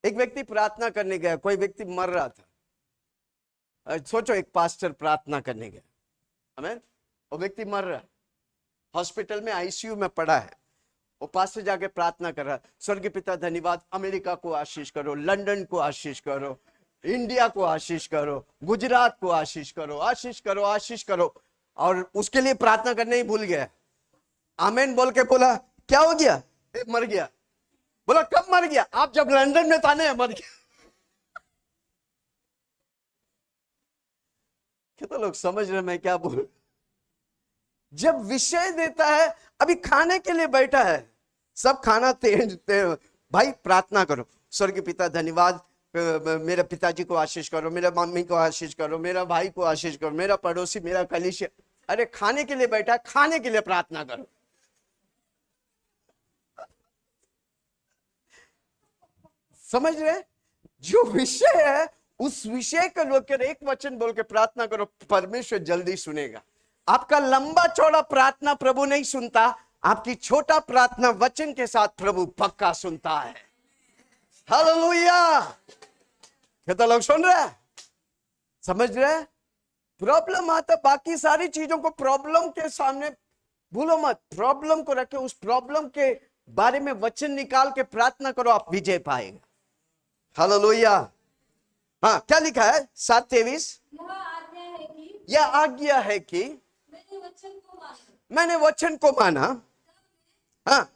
एक व्यक्ति प्रार्थना करने गया, कोई व्यक्ति मर रहा था। सोचो, एक पास्टर प्रार्थना करने गया, आमीन, वो व्यक्ति मर रहा है, हॉस्पिटल में आईसीयू में पड़ा है। वो पास्टर जाके प्रार्थना कर रहा है, स्वर्गीय पिता धन्यवाद, अमेरिका को आशीष करो, लंदन को आशीष करो, इंडिया को आशीष करो, गुजरात को आशीष करो, आशीष करो, आशीष करो। और उसके लिए प्रार्थना करने ही भूल गया। आमीन बोल के बोला, क्या हो गया? मर गया। बोला, कब मर गया? आप जब लंदन में था ना, मर गया। कितना लोग समझ रहे मैं क्या बोल? जब विषय देता है, अभी खाने के लिए बैठा है, सब खाना भाई प्रार्थना करो, स्वर्गीय पिता धन्यवाद, मेरे पिताजी को आशीष करो, मेरे मम्मी को आशीष करो, मेरा भाई को आशीष करो, मेरा पड़ोसी, मेरा कलीसिया। अरे खाने के लिए बैठा, खाने के लिए प्रार्थना करो। समझ रहे? जो विषय है उस विषय को लेकर एक वचन बोल के प्रार्थना करो, परमेश्वर जल्दी सुनेगा। आपका लंबा चौड़ा प्रार्थना प्रभु नहीं सुनता, आपकी छोटा प्रार्थना वचन के साथ प्रभु पक्का सुनता है। हालेलुया! कितना लोग सुन रहे हैं? समझ रहे? प्रॉब्लम आता, बाकी सारी चीजों को प्रॉब्लम के सामने भूलो मत, प्रॉब्लम को रखे, उस प्रॉब्लम के बारे में वचन निकाल के प्रार्थना करो, आप विजय पाएंगे। हालेलुया! हाँ, क्या लिखा है? 7:23, यह आज्ञा है कि मैंने वचन को माना। हाँ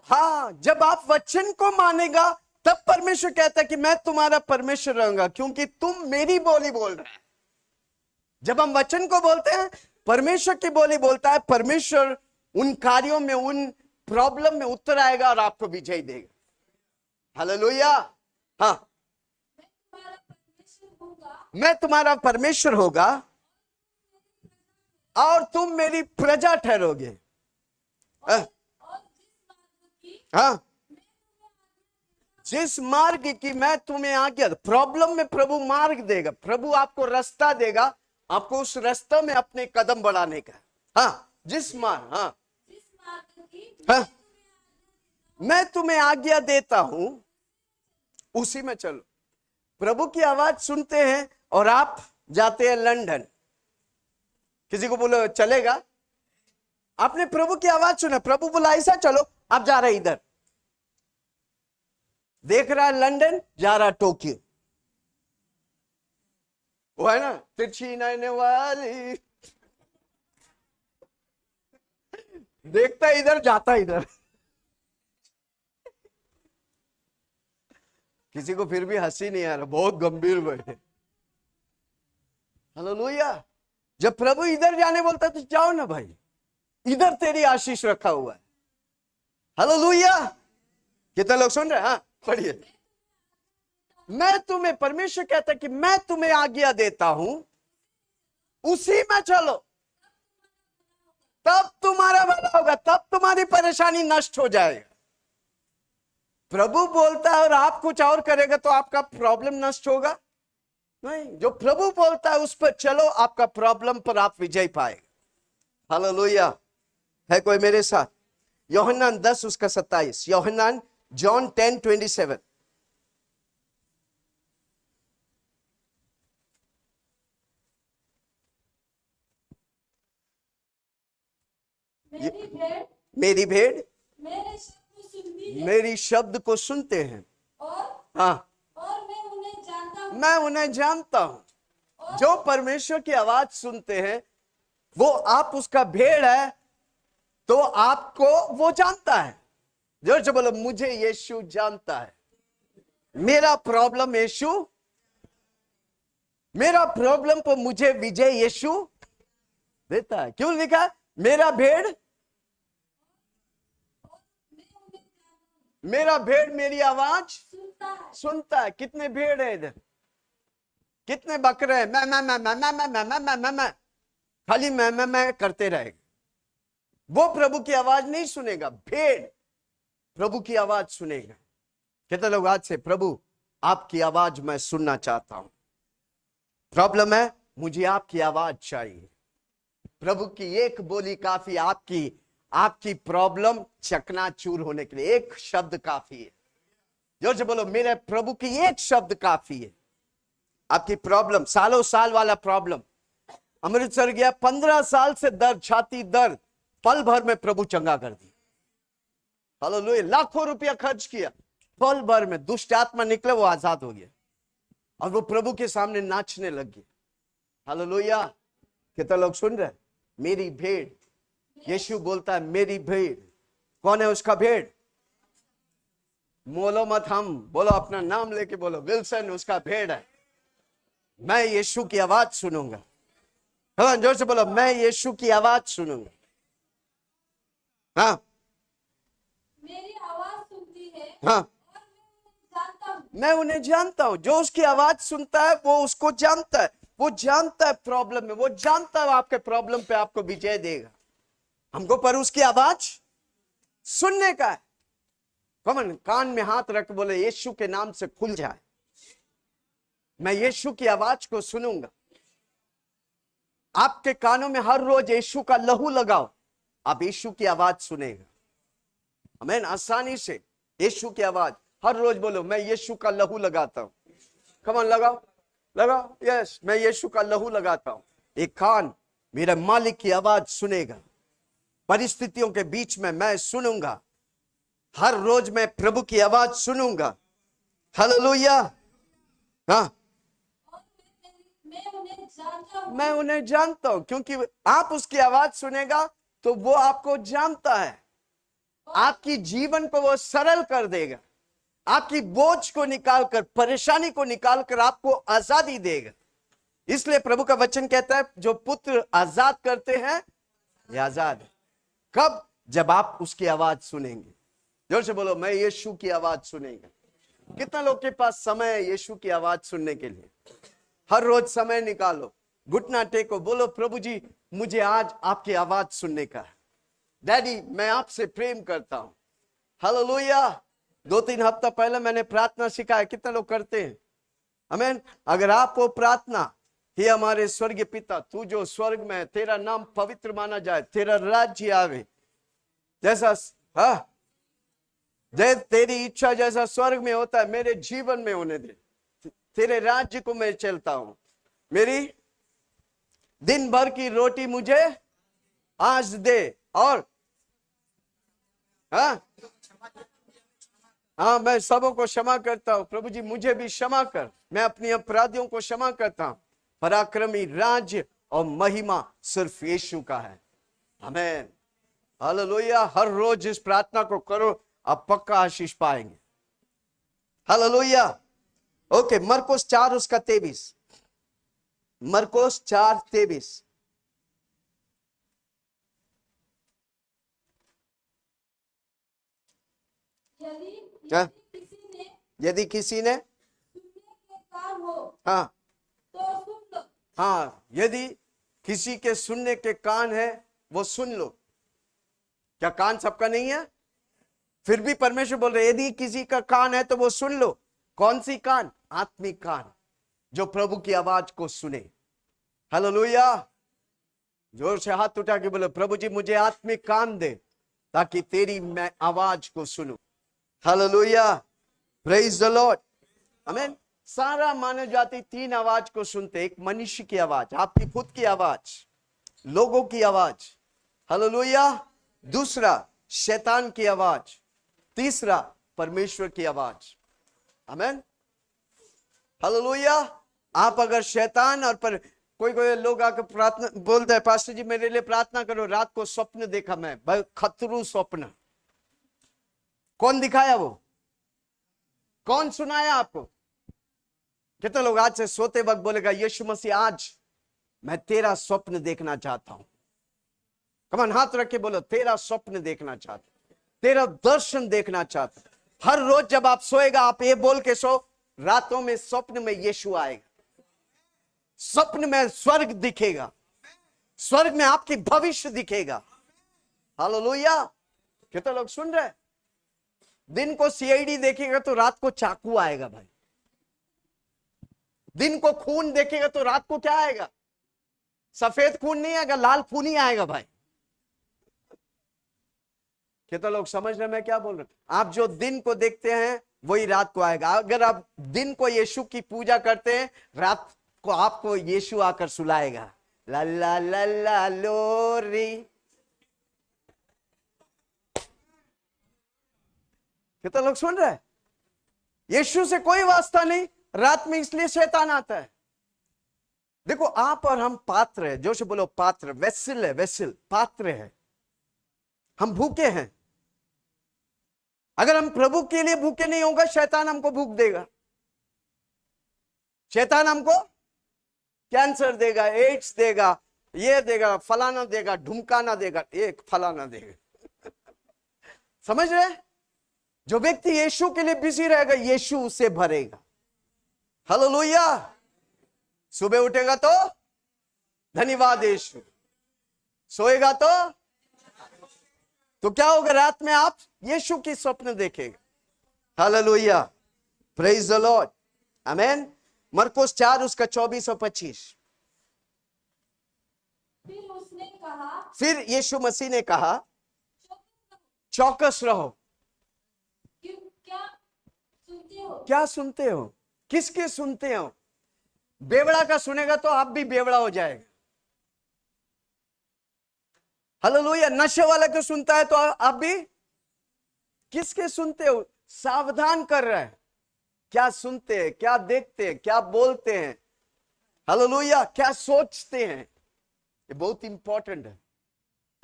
हाँ, जब आप वचन को मानेगा तब परमेश्वर कहता है कि मैं तुम्हारा परमेश्वर रहूंगा, क्योंकि तुम मेरी बोली बोल रहे हैं। जब हम वचन को बोलते हैं, परमेश्वर की बोली बोलता है, परमेश्वर उन कार्यों में, उन प्रॉब्लम में उत्तर आएगा और आपको विजय देगा। हालेलुया! हाँ, मैं तुम्हारा परमेश्वर होगा और तुम मेरी प्रजा ठहरोगे। हाँ, जिस मार्ग की मैं तुम्हें आज्ञा, प्रॉब्लम में प्रभु मार्ग देगा, प्रभु आपको रास्ता देगा, आपको उस रास्ते में अपने कदम बढ़ाने का। हाँ, जिस मार्ग, हाँ, मैं तुम्हें आज्ञा देता हूं उसी में चलो। प्रभु की आवाज सुनते हैं और आप जाते हैं लंदन, किसी को बोलो चलेगा? आपने प्रभु की आवाज सुना, प्रभु बोला ऐसा चलो, आप जा रहे इधर, देख रहा है लंदन, जा रहा टोक्यो। वो है ना, तिरछी नैने वाली, देखता इधर जाता इधर। किसी को फिर भी हंसी नहीं आ रहा, बहुत गंभीर बैठे। हालेलुया! जब प्रभु इधर जाने बोलता है तो जाओ ना भाई, इधर तेरी आशीष रखा हुआ है। हालेलुया! कितने लोग सुन रहे हैं? हाँ, पढ़िए। मैं तुम्हें, परमेश्वर कहता है कि मैं तुम्हें आज्ञा देता हूं, उसी में चलो, तब तुम्हारा भला होगा, तब तुम्हारी परेशानी नष्ट हो जाएगा। प्रभु बोलता है और आप कुछ और करेगा तो आपका प्रॉब्लम नष्ट होगा? नहीं, जो प्रभु बोलता है उस पर चलो, आपका प्रॉब्लम पर आप विजय पाएगा। हालेलुया! है कोई मेरे साथ? यूहन्ना 10 उसका 27, यूहन्ना, जॉन 10:27। मेरी भेड़ मेरी शब्द को सुनते हैं, हाँ, मैं उन्हें जानता हूं। जो परमेश्वर की आवाज सुनते हैं वो, आप उसका भेड़ है तो आपको वो जानता है। जोर से बोलो, मुझे यीशु जानता है। मेरा प्रॉब्लम यीशु, मेरा प्रॉब्लम पर मुझे विजय यीशु देता है। क्यों लिखा है? मेरा भेड़, मेरा भेड़ मेरी आवाज सुनता है। कितने भेड़ है इधर? कितने बकरे हैं? मैं खाली मैं करते रहेगा, वो प्रभु की आवाज नहीं सुनेगा। भेड़ प्रभु की आवाज सुनेगा। कितने लोग आज से, प्रभु आपकी आवाज मैं सुनना चाहता हूं, प्रॉब्लम है, मुझे आपकी आवाज चाहिए। प्रभु की एक बोली काफी, आपकी प्रॉब्लम चकनाचूर होने के लिए एक शब्द काफी है। जोर से बोलो, मेरे प्रभु की एक शब्द काफी है। आपकी प्रॉब्लम, सालों साल वाला प्रॉब्लम, अमृतसर गया, 15 साल से दर्द, छाती दर्द, पल भर में प्रभु चंगा कर दिया। हालेलुया! लाखों रुपया खर्च किया, पल भर में दुष्ट आत्मा निकले, वो आजाद हो गया और वो प्रभु के सामने नाचने लग गया। हालेलुया! कितने लोग सुन रहे? मेरी भेड़, यीशु बोलता है मेरी भेड़। कौन है उसका भेड़? बोलो मत, हम बोलो, अपना नाम लेके बोलो, विल्सन उसका भेड़ है। मैं यीशु की आवाज सुनूंगा। हाँ, जोर से बोलो, मैं यीशु की आवाज सुनूंगा। हाँ, मेरी आवाज सुनती है, हाँ, और मैं जानता मैं उन्हें जानता हूं। जो उसकी आवाज सुनता है वो उसको जानता है, वो जानता है प्रॉब्लम में, वो जानता है आपके प्रॉब्लम पे आपको विजय देगा। हमको पर उसकी आवाज सुनने का है। कमन कान में हाथ रख बोले यीशु के नाम से खुल जाए, मैं यीशु की आवाज को सुनूंगा। आपके कानों में हर रोज यीशु का लहू लगाओ, आप यीशु की आवाज सुनेगा। आमीन। आसानी से यीशु की आवाज हर रोज बोलो, मैं यीशु का लहू लगाता हूं। कमन लगाओ, लगाओ, यस, मैं यीशु का लहू लगाता हूं। एक कान मेरे मालिक की आवाज सुनेगा। परिस्थितियों के बीच में मैं सुनूंगा, हर रोज मैं प्रभु की आवाज सुनूंगा। हालेलुया। हाँ, और मैं उन्हें जानता हूँ। मैं उन्हें जानता हूं, क्योंकि आप उसकी आवाज सुनेगा तो वो आपको जानता है। आपकी जीवन को वो सरल कर देगा, आपकी बोझ को निकालकर, परेशानी को निकालकर आपको आजादी देगा। इसलिए प्रभु का वचन कहता है, जो पुत्र आजाद करते हैं ये आजाद है। कब? जब आप उसकी आवाज सुनेंगे। जोर से बोलो, मैं यीशु की आवाज सुनेगा। कितना लोग के पास समय है यीशु की आवाज सुनने के लिए? हर रोज समय निकालो, घुटना टेको, बोलो प्रभु जी मुझे आज आपकी आवाज सुनने का है। डैडी मैं आपसे प्रेम करता हूं। हालेलुया। 2-3 हफ्ता पहले मैंने प्रार्थना सिखाया, कितने लोग करते हैं? आमीन। अगर आप वो प्रार्थना, हे हमारे स्वर्गीय पिता तू जो स्वर्ग में है, तेरा नाम पवित्र माना जाए, तेरा राज्य आवे, जैसा हाँ जय तेरी इच्छा जैसा स्वर्ग में होता है मेरे जीवन में होने दे। तेरे राज्य को मैं चलता हूं। मेरी दिन भर की रोटी मुझे आज दे, और हाँ मैं सबों को क्षमा करता हूं। प्रभु जी मुझे भी क्षमा कर, मैं अपनी अपराधियों को क्षमा करता हूं। पराक्रमी राज्य और महिमा सिर्फ यीशु का है। आमीन। हालेलुया। हर रोज इस प्रार्थना को करो, आप पक्का आशीष पाएंगे। हालेलुया। ओके, मरकुस 4 उसका 23। मरकुस 4:23। यदि क्या? यदि किसी ने यदि किसी ने सुनने के कान हो हाँ तो सुन लो। हाँ, यदि किसी के सुनने के कान है वो सुन लो। क्या कान सबका नहीं है? फिर भी परमेश्वर बोल रहे यदि किसी का कान है तो वो सुन लो। कौन सी कान? आत्मिक कान, जो प्रभु की आवाज को सुने। हालेलुया। जोर से हाथ उठा के बोलो, प्रभु जी मुझे आत्मिक कान दे ताकि तेरी मैं आवाज को सुनूं। हालेलुया। Praise the Lord. आमीन। सारा मानव जाति 3 आवाज को सुनते, एक मनुष्य की आवाज, आपकी खुद की आवाज, लोगों की आवाज, हालेलुया। दूसरा शैतान की आवाज, तीसरा परमेश्वर की आवाज। आमीन। हालेलुया। आप अगर शैतान और पर कोई लोग आकर प्रार्थना बोलते हैं, पास्टर जी मेरे लिए प्रार्थना करो, रात को स्वप्न देखा मैं, भाई खतरू स्वप्न। कौन दिखाया? वो कौन सुनाया आपको? कितने लोग आज से सोते वक्त बोलेगा, यीशु मसीह आज मैं तेरा स्वप्न देखना चाहता हूं। कमान हाथ रख के बोलो, तेरा स्वप्न देखना चाहता हूं, तेरा दर्शन देखना चाहता हूं। हर रोज जब आप सोएगा आप ये बोल के सो, रातों में स्वप्न में यीशु आएगा, स्वप्न में स्वर्ग दिखेगा, स्वर्ग में आपकी भविष्य दिखेगा। हालेलुया। कितने लोग सुन रहे? दिन को सीआईडी देखेगा तो रात को चाकू आएगा भाई। दिन को खून देखेगा तो रात को क्या आएगा? सफेद खून नहीं आएगा, लाल खून ही आएगा भाई। कितने लोग समझ रहे मैं क्या बोल रहा हूं? आप जो दिन को देखते हैं वही रात को आएगा। अगर आप दिन को यीशु की पूजा करते हैं, रात को आपको यीशु आकर सुलाएगा। ला ला ला ला लोरी। कितने लोग सुन रहे हैं? यीशु से कोई वास्ता नहीं, रात में इसलिए शैतान आता है। देखो आप और हम पात्र है, जो से बोलो पात्र, वेसल है, वेसल पात्र है। हम भूखे हैं। अगर हम प्रभु के लिए भूखे नहीं होगा, शैतान हमको भूख देगा। शैतान हमको कैंसर देगा, एड्स देगा, ये देगा, फलाना देगा, ढुमकाना देगा, एक फलाना देगा। समझ रहे? जो व्यक्ति यीशु के लिए बिजी रहेगा, यीशु उसे भरेगा। हालेलुया। सुबह उठेगा तो धन्यवाद यीशु, सोएगा तो क्या होगा? रात में आप यीशु की स्वप्न देखेगा। हालेलुया, प्रेज द लॉर्ड, आमेन। मरकुस 4 उसका 24 और 25। फिर यीशु मसीह ने कहा, चौकस रहो। क्या सुनते हो? किसके सुनते हो? बेवड़ा का सुनेगा तो आप भी बेवड़ा हो जाएगा। हालेलुया। नशे वाले को सुनता है तो आप भी किसके सुनते हो? सावधान कर रहा है, क्या सुनते हैं, क्या देखते हैं, क्या बोलते हैं। हालेलुया, क्या सोचते हैं। ये बहुत इंपॉर्टेंट है।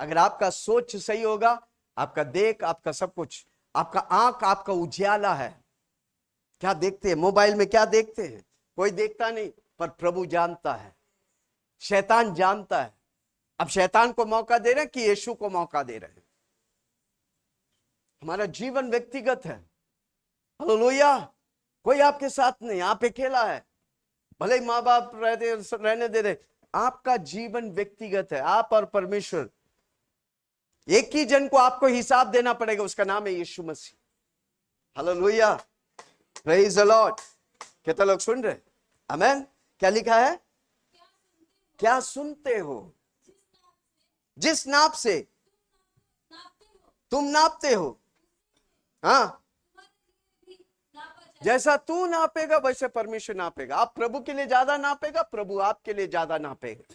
अगर आपका सोच सही होगा, आपका देख, आपका सब कुछ, आपका आंख आपका उजियाला है। क्या देखते हैं? मोबाइल में क्या देखते हैं? कोई देखता नहीं, पर प्रभु जानता है, शैतान जानता है। अब शैतान को मौका दे रहे हैं कि यीशु को मौका दे रहे हैं? हमारा जीवन व्यक्तिगत है। हालेलुया। कोई आपके साथ नहीं, आप अकेला है। भले ही माँ बाप रहने दे रहे, आपका जीवन व्यक्तिगत है, आप और परमेश्वर। एक ही जन को आपको हिसाब देना पड़ेगा, उसका नाम है यीशु मसीह। Hallelujah, praise the Lord. कितने लोग सुन रहे? आमेन। क्या लिखा है? क्या सुनते हो? जिस नाप से तुम नापते हो, हाँ, जैसा तू नापेगा वैसे परमेश्वर नापेगा। आप प्रभु के लिए ज्यादा नापेगा, प्रभु आपके लिए ज्यादा नापेगा।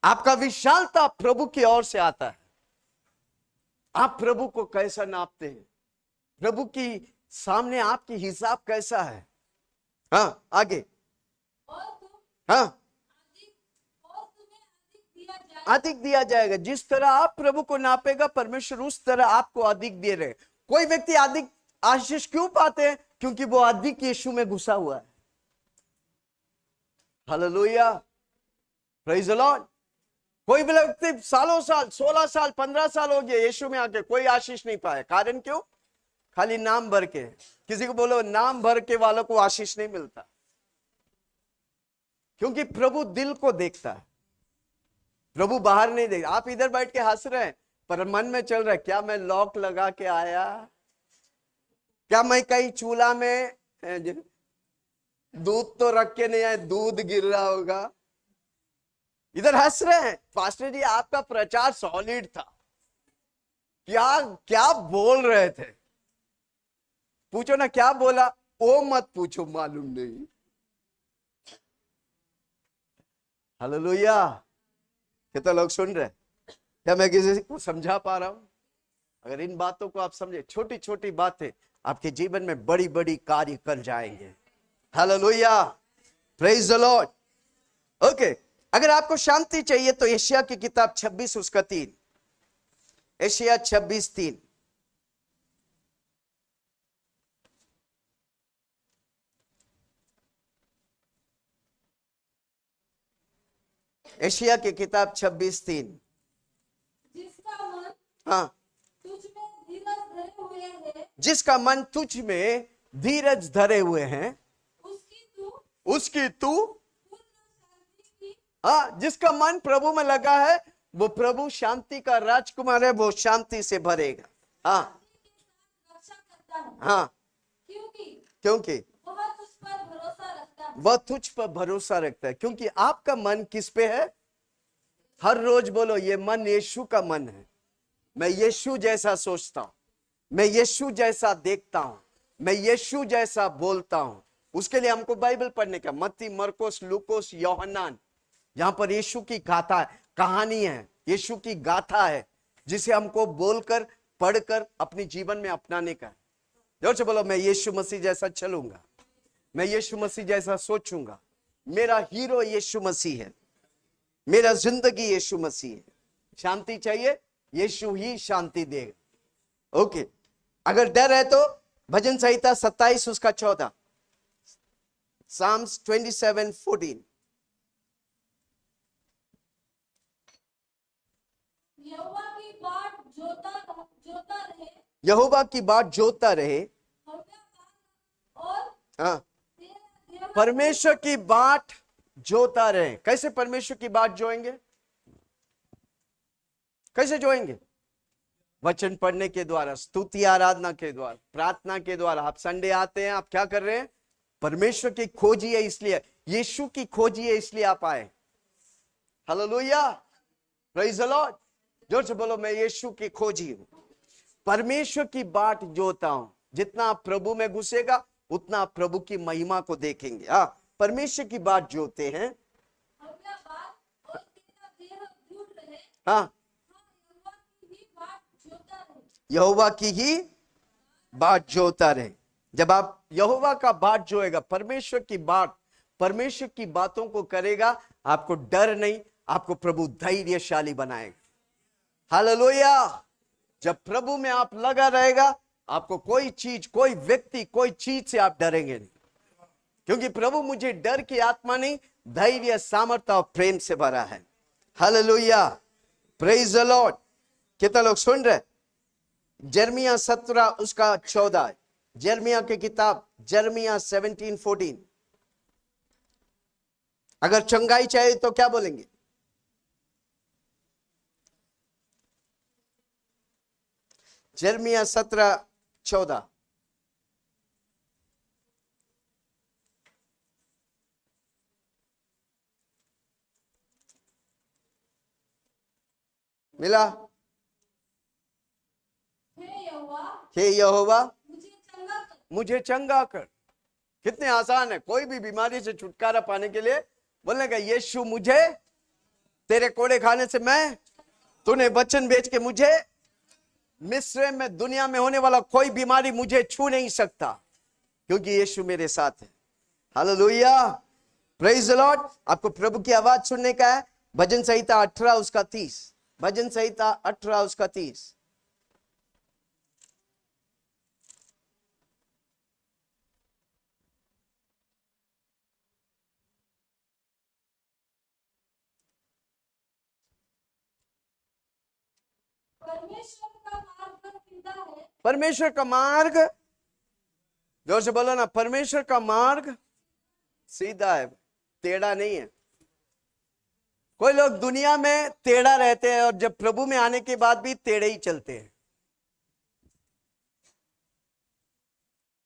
आपका विशालता प्रभु की ओर से आता है। आप प्रभु को कैसा नापते हैं? प्रभु की सामने आपकी हिसाब कैसा है? हाँ, आगे। हाँ, अधिक दिया जाएगा। जिस तरह आप प्रभु को नापेगा, परमेश्वर उस तरह आपको अधिक दे रहे। कोई व्यक्ति अधिक आशीष क्यों पाते हैं? क्योंकि वो अधिक यीशु में घुसा हुआ है। Hallelujah, praise the Lord. कोई भी व्यक्ति सालों साल, 16 साल, 15 साल हो गए यीशु में आके, कोई आशीष नहीं पाया। कारण क्यों? खाली नाम भर के। किसी को बोलो नाम भर के वालों को आशीष नहीं मिलता, क्योंकि प्रभु दिल को देखता है। प्रभु बाहर नहीं देख। आप इधर बैठ के हंस रहे हैं, पर मन में चल रहा है, क्या मैं लॉक लगा के आया? क्या मैं कहीं चूल्हा में दूध तो रख के नहीं आया, दूध गिर रहा होगा? इधर हंस रहे हैं। पास्टर जी, आपका प्रचार सॉलिड था। क्या क्या बोल रहे थे? पूछो ना क्या बोला। ओ मत पूछो, मालूम नहीं। हालेलुया। कितने लोग सुन रहे? क्या मैं किसी को समझा पा रहा हूं? अगर इन बातों को आप समझे, छोटी छोटी बातें आपके जीवन में बड़ी बड़ी कार्य कर जाएंगे। Hallelujah, praise the Lord. Okay, अगर आपको शांति चाहिए तो यशायाह की किताब 26 उसका 3। यशायाह 26:3। यशायाह की किताब 26:3। जिसका मन हाँ, तुझ में धीरज धरे हुए है, जिसका मन तुझ में धीरज धरे हुए हैं, उसकी तू पूर्ण शांति की हाँ, जिसका मन प्रभु में लगा है, वो प्रभु शांति का राजकुमार है, वो शांति से भरेगा। हाँ रक्षा करता है। हाँ, क्योंकि वह तुझ पर भरोसा रखता है। वह तुझ पर भरोसा रखता है। क्योंकि आपका मन किस पे है? हर रोज बोलो, ये मन यीशु का मन है। मैं यीशु जैसा सोचता हूं, मैं यीशु जैसा देखता हूं, मैं यीशु जैसा बोलता हूं। उसके लिए हमको बाइबल पढ़ने का, मत्ती, मरकुस, लूकोस, यूहन्ना, जहां पर यीशु की गाथा कहानी है, यीशु की गाथा है, जिसे हमको बोलकर पढ़कर अपने जीवन में अपनाने का है। जोर से बोलो, मैं यीशु मसीह जैसा चलूंगा, मैं यीशु मसीह जैसा सोचूंगा। मेरा हीरो यीशु मसीह है, मेरा जिंदगी यीशु मसीह है। शांति चाहिए, यीशु ही शांति देगा। ओके, अगर डर है तो भजन संहिता 27 उसका 14, Psalms 27:14। यहोवा की बाट जोता रहे, यहोवा की बाट जोतता रहे। और हाँ, तेरा परमेश्वर की बाट जोता रहे। कैसे परमेश्वर की बाट जोएंगे? कैसे जोएंगे? वचन पढ़ने के द्वारा, स्तुति आराधना के द्वारा, प्रार्थना के द्वारा। आप संडे आते हैं, आप क्या कर रहे हैं? परमेश्वर की खोजी है, इसलिए यीशु की खोजी है, इसलिए आप आए। Hallelujah, praise the Lord. जोर से बोलो, मैं यीशु की खोजी हूं, परमेश्वर की बाट जोता हूं। जितना आप प्रभु में घुसेगा उतना आप प्रभु की महिमा को देखेंगे। हाँ, परमेश्वर की बाट जोते हैं। अपना बात और तेरा देह दूर रहे। हाँ, यहोवा की ही बाट जोता यहोवा की ही बाट जोता रहे। रहे। जब आप यहोवा का बाट जोएगा, परमेश्वर की बाट, परमेश्वर की बातों को करेगा, आपको डर नहीं, आपको प्रभु धैर्यशाली बनाएगा। हालेलुया। जब प्रभु में आप लगा रहेगा, आपको कोई चीज, कोई व्यक्ति, कोई चीज से आप डरेंगे नहीं, क्योंकि प्रभु मुझे डर की आत्मा नहीं, धैर्य, सामर्थ्य और प्रेम से भरा है। Hallelujah, praise the Lord. कितना लोग सुन रहे? जर्मिया 17 उसका 14, जर्मिया की किताब, जर्मिया 17:14। अगर चंगाई चाहिए तो क्या बोलेंगे? जर्मिया 17:14। मिला? हे यहोवा, हे यहोवा, मुझे चंगा कर। मुझे चंगा कर। कितने आसान है कोई भी बीमारी से छुटकारा पाने के लिए बोलने का, यीशु मुझे तेरे कोड़े खाने से मैं, तूने वचन बेच के मुझे, मिस्र में, दुनिया में होने वाला कोई बीमारी मुझे छू नहीं सकता, क्योंकि यीशु मेरे साथ है। Hallelujah, praise the Lord. आपको प्रभु की आवाज सुनने का है। भजन संहिता 18 उसका 30, भजन संहिता 18 उसका 30। परमेश्वर का मार्ग सीधा है। परमेश्वर का मार्ग, जोर से बोलो ना, परमेश्वर का मार्ग सीधा है, टेढ़ा नहीं है। कोई लोग दुनिया में टेढ़ा रहते हैं और जब प्रभु में आने के बाद भी टेढ़े ही चलते हैं।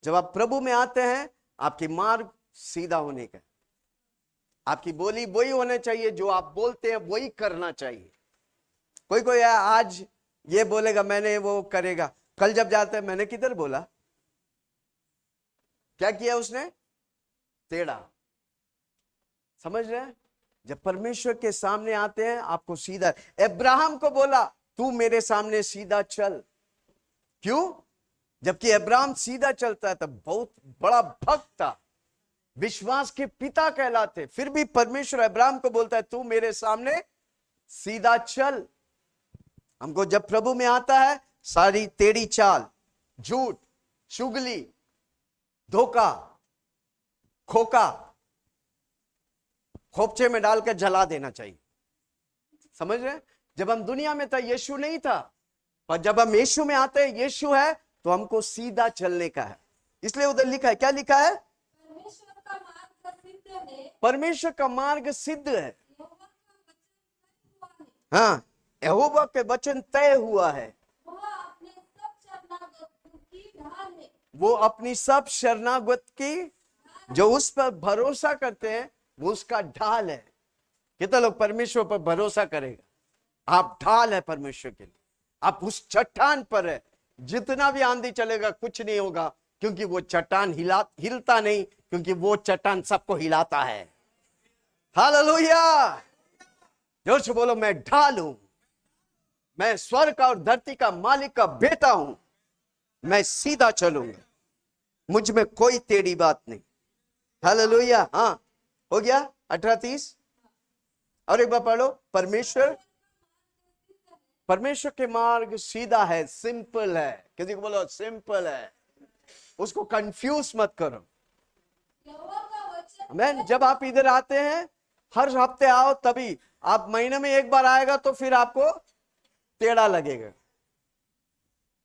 जब आप प्रभु में आते हैं, आपकी मार्ग सीधा होने का, आपकी बोली वही होना चाहिए, जो आप बोलते हैं वही करना चाहिए। कोई कोई है, आज ये बोलेगा मैंने वो करेगा, कल जब जाते हैं मैंने किधर बोला, क्या किया उसने? टेढ़ा। समझ रहे हैं? जब परमेश्वर के सामने आते हैं, आपको सीधा, अब्राहम को बोला तू मेरे सामने सीधा चल। क्यों? जबकि अब्राहम सीधा चलता है, तब बहुत बड़ा भक्त था, विश्वास के पिता कहलाते, फिर भी परमेश्वर अब्राहम को बोलता है तू मेरे सामने सीधा चल। हमको जब प्रभु में आता है, सारी टेढ़ी चाल, झूठ, चुगली, धोखा, खोखा, खोपचे में डालकर जला देना चाहिए। समझ रहे? जब हम दुनिया में था, यीशु नहीं था, पर जब हम यीशु में आते हैं, यीशु है, तो हमको सीधा चलने का है। इसलिए उधर लिखा है, क्या लिखा है? परमेश्वर का मार्ग सिद्ध है। परमेश्वर का मार्ग सिद्ध है। यहोवा का वचन तय हुआ है। हाँ, यहोवा के वचन तय हुआ है। वह अपने सब शरणागत की ढाल है। वो अपनी सब शरणागत की, जो उस पर भरोसा करते हैं, वो उसका ढाल है। कितना लोग परमेश्वर पर भरोसा करेगा? आप ढाल है परमेश्वर के लिए, आप उस चट्टान पर है। जितना भी आंधी चलेगा कुछ नहीं होगा, क्योंकि वो चट्टान हिलता नहीं, क्योंकि वो चट्टान सबको हिलाता है। हालेलुया, जोर से बोलो, मैं ढाल हूं, मैं स्वर्ग और धरती का मालिक का बेटा हूं, मैं सीधा चलूंगा, मुझ में कोई टेढ़ी बात नहीं। हालेलुया। हाँ, हो गया 18:30। और एक बार पढ़ो, परमेश्वर के मार्ग सीधा है, सिंपल है। किसी को बोलो सिंपल है, उसको कंफ्यूज मत करो। यहोवा का वचन आमीन। जब आप इधर आते हैं, हर हफ्ते आओ, तभी आप महीने में एक बार आएगा तो फिर आपको टेढ़ा लगेगा।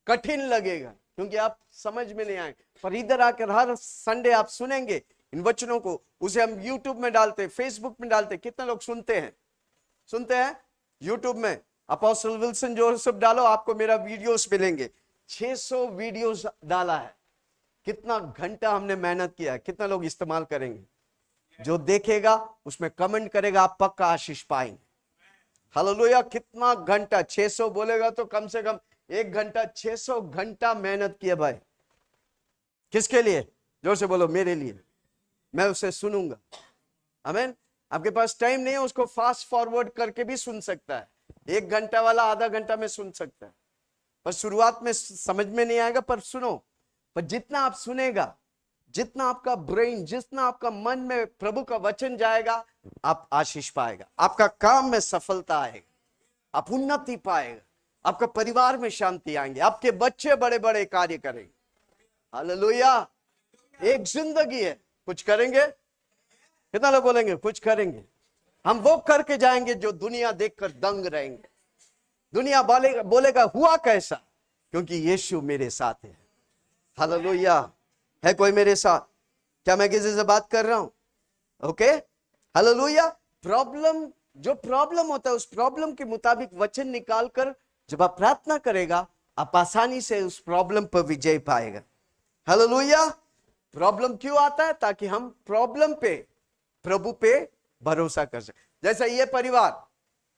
कठिन लगेगा क्योंकि आप समझ में नहीं आए, पर इधर आकर हर संडे आप सुनेंगे इन वचनों को, उसे हम यूट्यूब में डालते, फेसबुक में डालते। कितने लोग सुनते हैं यूट्यूब में? अपोस्टल विल्सन जोसेफ डालो, आपको मेरा वीडियोस मिलेंगे। 600 वीडियोस डाला है। कितना घंटा हमने मेहनत किया है, कितना लोग इस्तेमाल करेंगे? जो देखेगा उसमें कमेंट करेगा, आप पक्का आशीष पाएंगे। हालेलुया। कितना घंटा? 600 बोलेगा तो कम से कम 1 घंटा। 600 घंटा मेहनत किया भाई। किसके लिए? जोर से बोलो, मेरे लिए। मैं उसे सुनूंगा। आमीन। आपके पास टाइम नहीं है, उसको फास्ट फॉरवर्ड करके भी सुन सकता है। 1 घंटा वाला आधा घंटा में सुन सकता है, पर शुरुआत में समझ में नहीं आएगा, पर सुनो। पर जितना आप सुनेगा, जितना आपका ब्रेन, जितना आपका मन में प्रभु का वचन जाएगा, आप आशीष पाएगा, आपका काम में सफलता आएगा, आप उन्नति पाएगा, आपका परिवार में शांति आएंगे, आपके बच्चे बड़े बड़े कार्य करेंगे। हालेलुया। एक जिंदगी है, कुछ करेंगे। कितना लोग बोलेंगे कुछ करेंगे? हम वो करके जाएंगे जो दुनिया देखकर दंग रहेंगे। दुनिया बोलेगा हुआ कैसा, क्योंकि यीशु मेरे साथ है। हालेलुया। है कोई मेरे साथ? क्या मैं किसी से बात कर रहा हूं? ओके। हालेलुया। जो प्रॉब्लम होता है, उस प्रॉब्लम के मुताबिक वचन निकालकर जब आप प्रार्थना करेगा, आप आसानी से उस प्रॉब्लम पर विजय पाएगा। हालेलुया। प्रॉब्लम क्यों आता है? ताकि हम प्रॉब्लम पे प्रभु पे भरोसा कर सके। जैसा ये परिवार,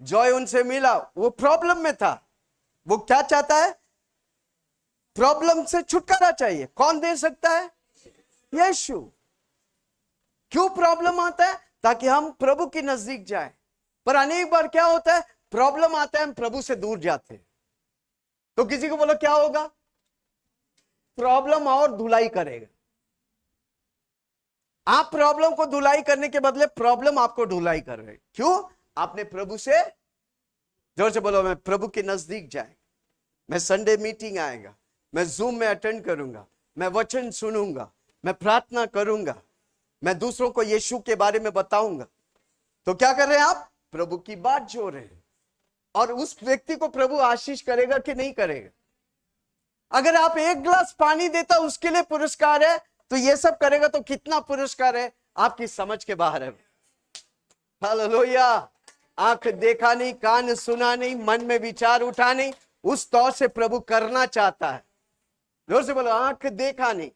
जॉय उनसे मिला, वो प्रॉब्लम में था। वो क्या चाहता है? प्रॉब्लम से छुटकारा चाहिए। कौन दे सकता है? यीशु। क्यों प्रॉब्लम आता है? ताकि हम प्रभु के नजदीक जाए। पर अनेक बार क्या होता है? प्रॉब्लम आता है, हम प्रभु से दूर जाते हैं। तो किसी को बोलो क्या होगा? प्रॉब्लम और धुलाई करेगा। आप प्रॉब्लम को धुलाई करने के बदले प्रॉब्लम आपको धुलाई कर रहे। क्यों? आपने प्रभु से, जोर से बोलो, मैं प्रभु के नजदीक जाए, मैं संडे मीटिंग आएगा, मैं जूम में अटेंड करूंगा, मैं वचन सुनूंगा, मैं प्रार्थना करूंगा, मैं दूसरों को यीशु के बारे में बताऊंगा। तो क्या कर रहे हैं आप? प्रभु की बात जोड़ रहे हैं। और उस व्यक्ति को प्रभु आशीष करेगा कि नहीं करेगा? अगर आप 1 गिलास पानी देता उसके लिए पुरस्कार है, तो ये सब करेगा तो कितना पुरस्कार है? आपकी समझ के बाहर है। हालेलुया। आंख देखा नहीं, कान सुना नहीं, मन में विचार उठा नहीं, उस तौर से प्रभु करना चाहता है। जोर से बोलो, आंख देखा नहीं,